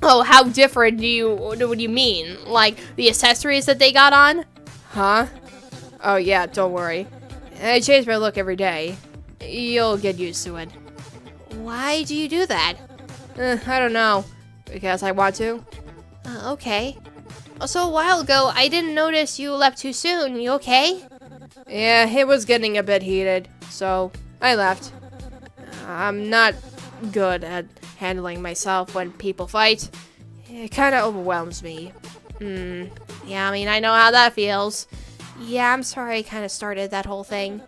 Oh, how different what do you mean? Like, the accessories that they got on? Huh? Oh, yeah, don't worry. I change my look every day. You'll get used to it. Why do you do that? I don't know. Because I want to. Okay. Also, a while ago, I didn't notice you left too soon. You okay? Yeah, it was getting a bit heated, so I left. I'm not good at handling myself when people fight. It kind of overwhelms me. Yeah, I mean, I know how that feels. Yeah, I'm sorry I kind of started that whole thing.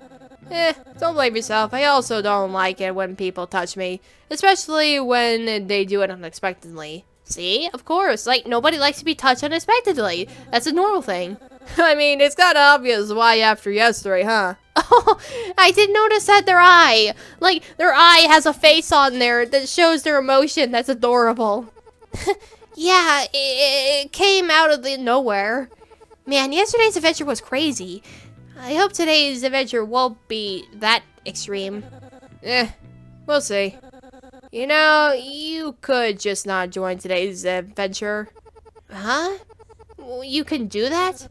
Don't blame yourself. I also don't like it when people touch me, especially when they do it unexpectedly. See? Of course. Like, nobody likes to be touched unexpectedly. That's a normal thing. I mean, it's kind of obvious why after yesterday, huh? Oh, I did notice that their eye. Like, their eye has a face on there that shows their emotion. That's adorable. Yeah, it came out of the nowhere. Man, yesterday's adventure was crazy. I hope today's adventure won't be that extreme. We'll see. You know, you could just not join today's adventure. Huh? You can do that?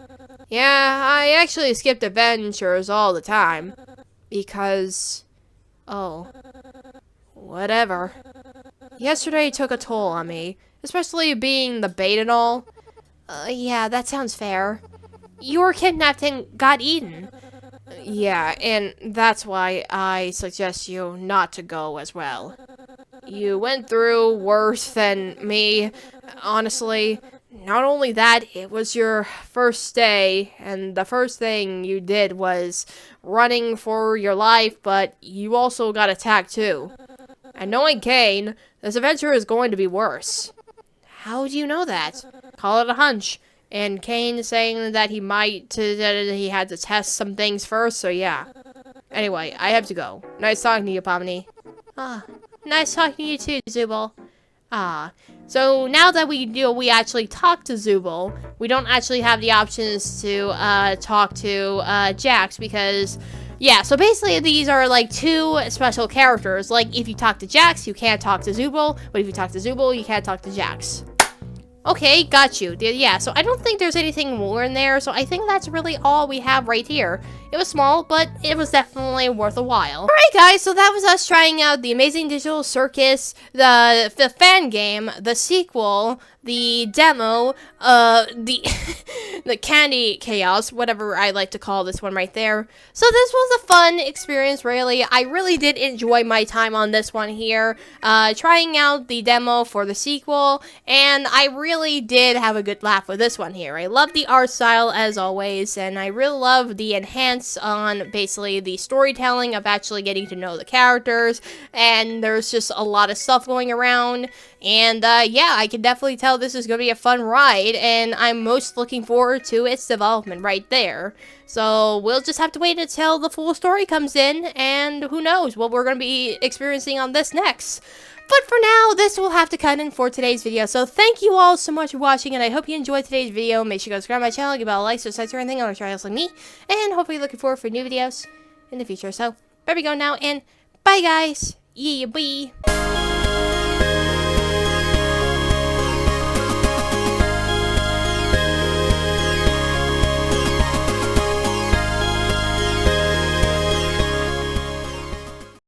Yeah, I actually skipped adventures all the time. Because... oh. Whatever. Yesterday took a toll on me, especially being the bait and all. Yeah, that sounds fair. You were kidnapped and got eaten. Yeah, and that's why I suggest you not to go as well. You went through worse than me, honestly. Not only that, it was your first day, and the first thing you did was running for your life, but you also got attacked too. And knowing Kane, this adventure is going to be worse. How do you know that? Call it a hunch. And Kane saying that he he had to test some things first, so yeah. Anyway, I have to go. Nice talking to you, Pomni. Nice talking to you too, Zooble. So now that we actually talk to Zooble, we don't actually have the options to talk to Jax because, yeah, so basically these are like two special characters. Like if you talk to Jax, you can't talk to Zooble, but if you talk to Zooble, you can't talk to Jax. Okay, got you. Yeah, so I don't think there's anything more in there, so I think that's really all we have right here. It was small, but it was definitely worth a while. Alright guys, so that was us trying out the Amazing Digital Circus, the Fangame, the sequel, the demo, the Candy Chaos, whatever I like to call this one right there. So this was a fun experience, really. I really did enjoy my time on this one here, trying out the demo for the sequel, and I really did have a good laugh with this one here. I love the art style as always, and I really love the enhance on basically the storytelling of actually getting to know the characters, and there's just a lot of stuff going around, and yeah, I can definitely tell this is going to be a fun ride, and I'm most looking forward to its development right there. So we'll just have to wait until the full story comes in, and who knows what we're going to be experiencing on this next. But for now, this will have to cut in for today's video. So thank you all so much for watching, and I hope you enjoyed today's video. Make sure you go subscribe to my channel, give it a like, subscribe or anything, or try else like me. And hopefully looking forward for new videos in the future. So there we go now, and bye guys. Yeah, bye.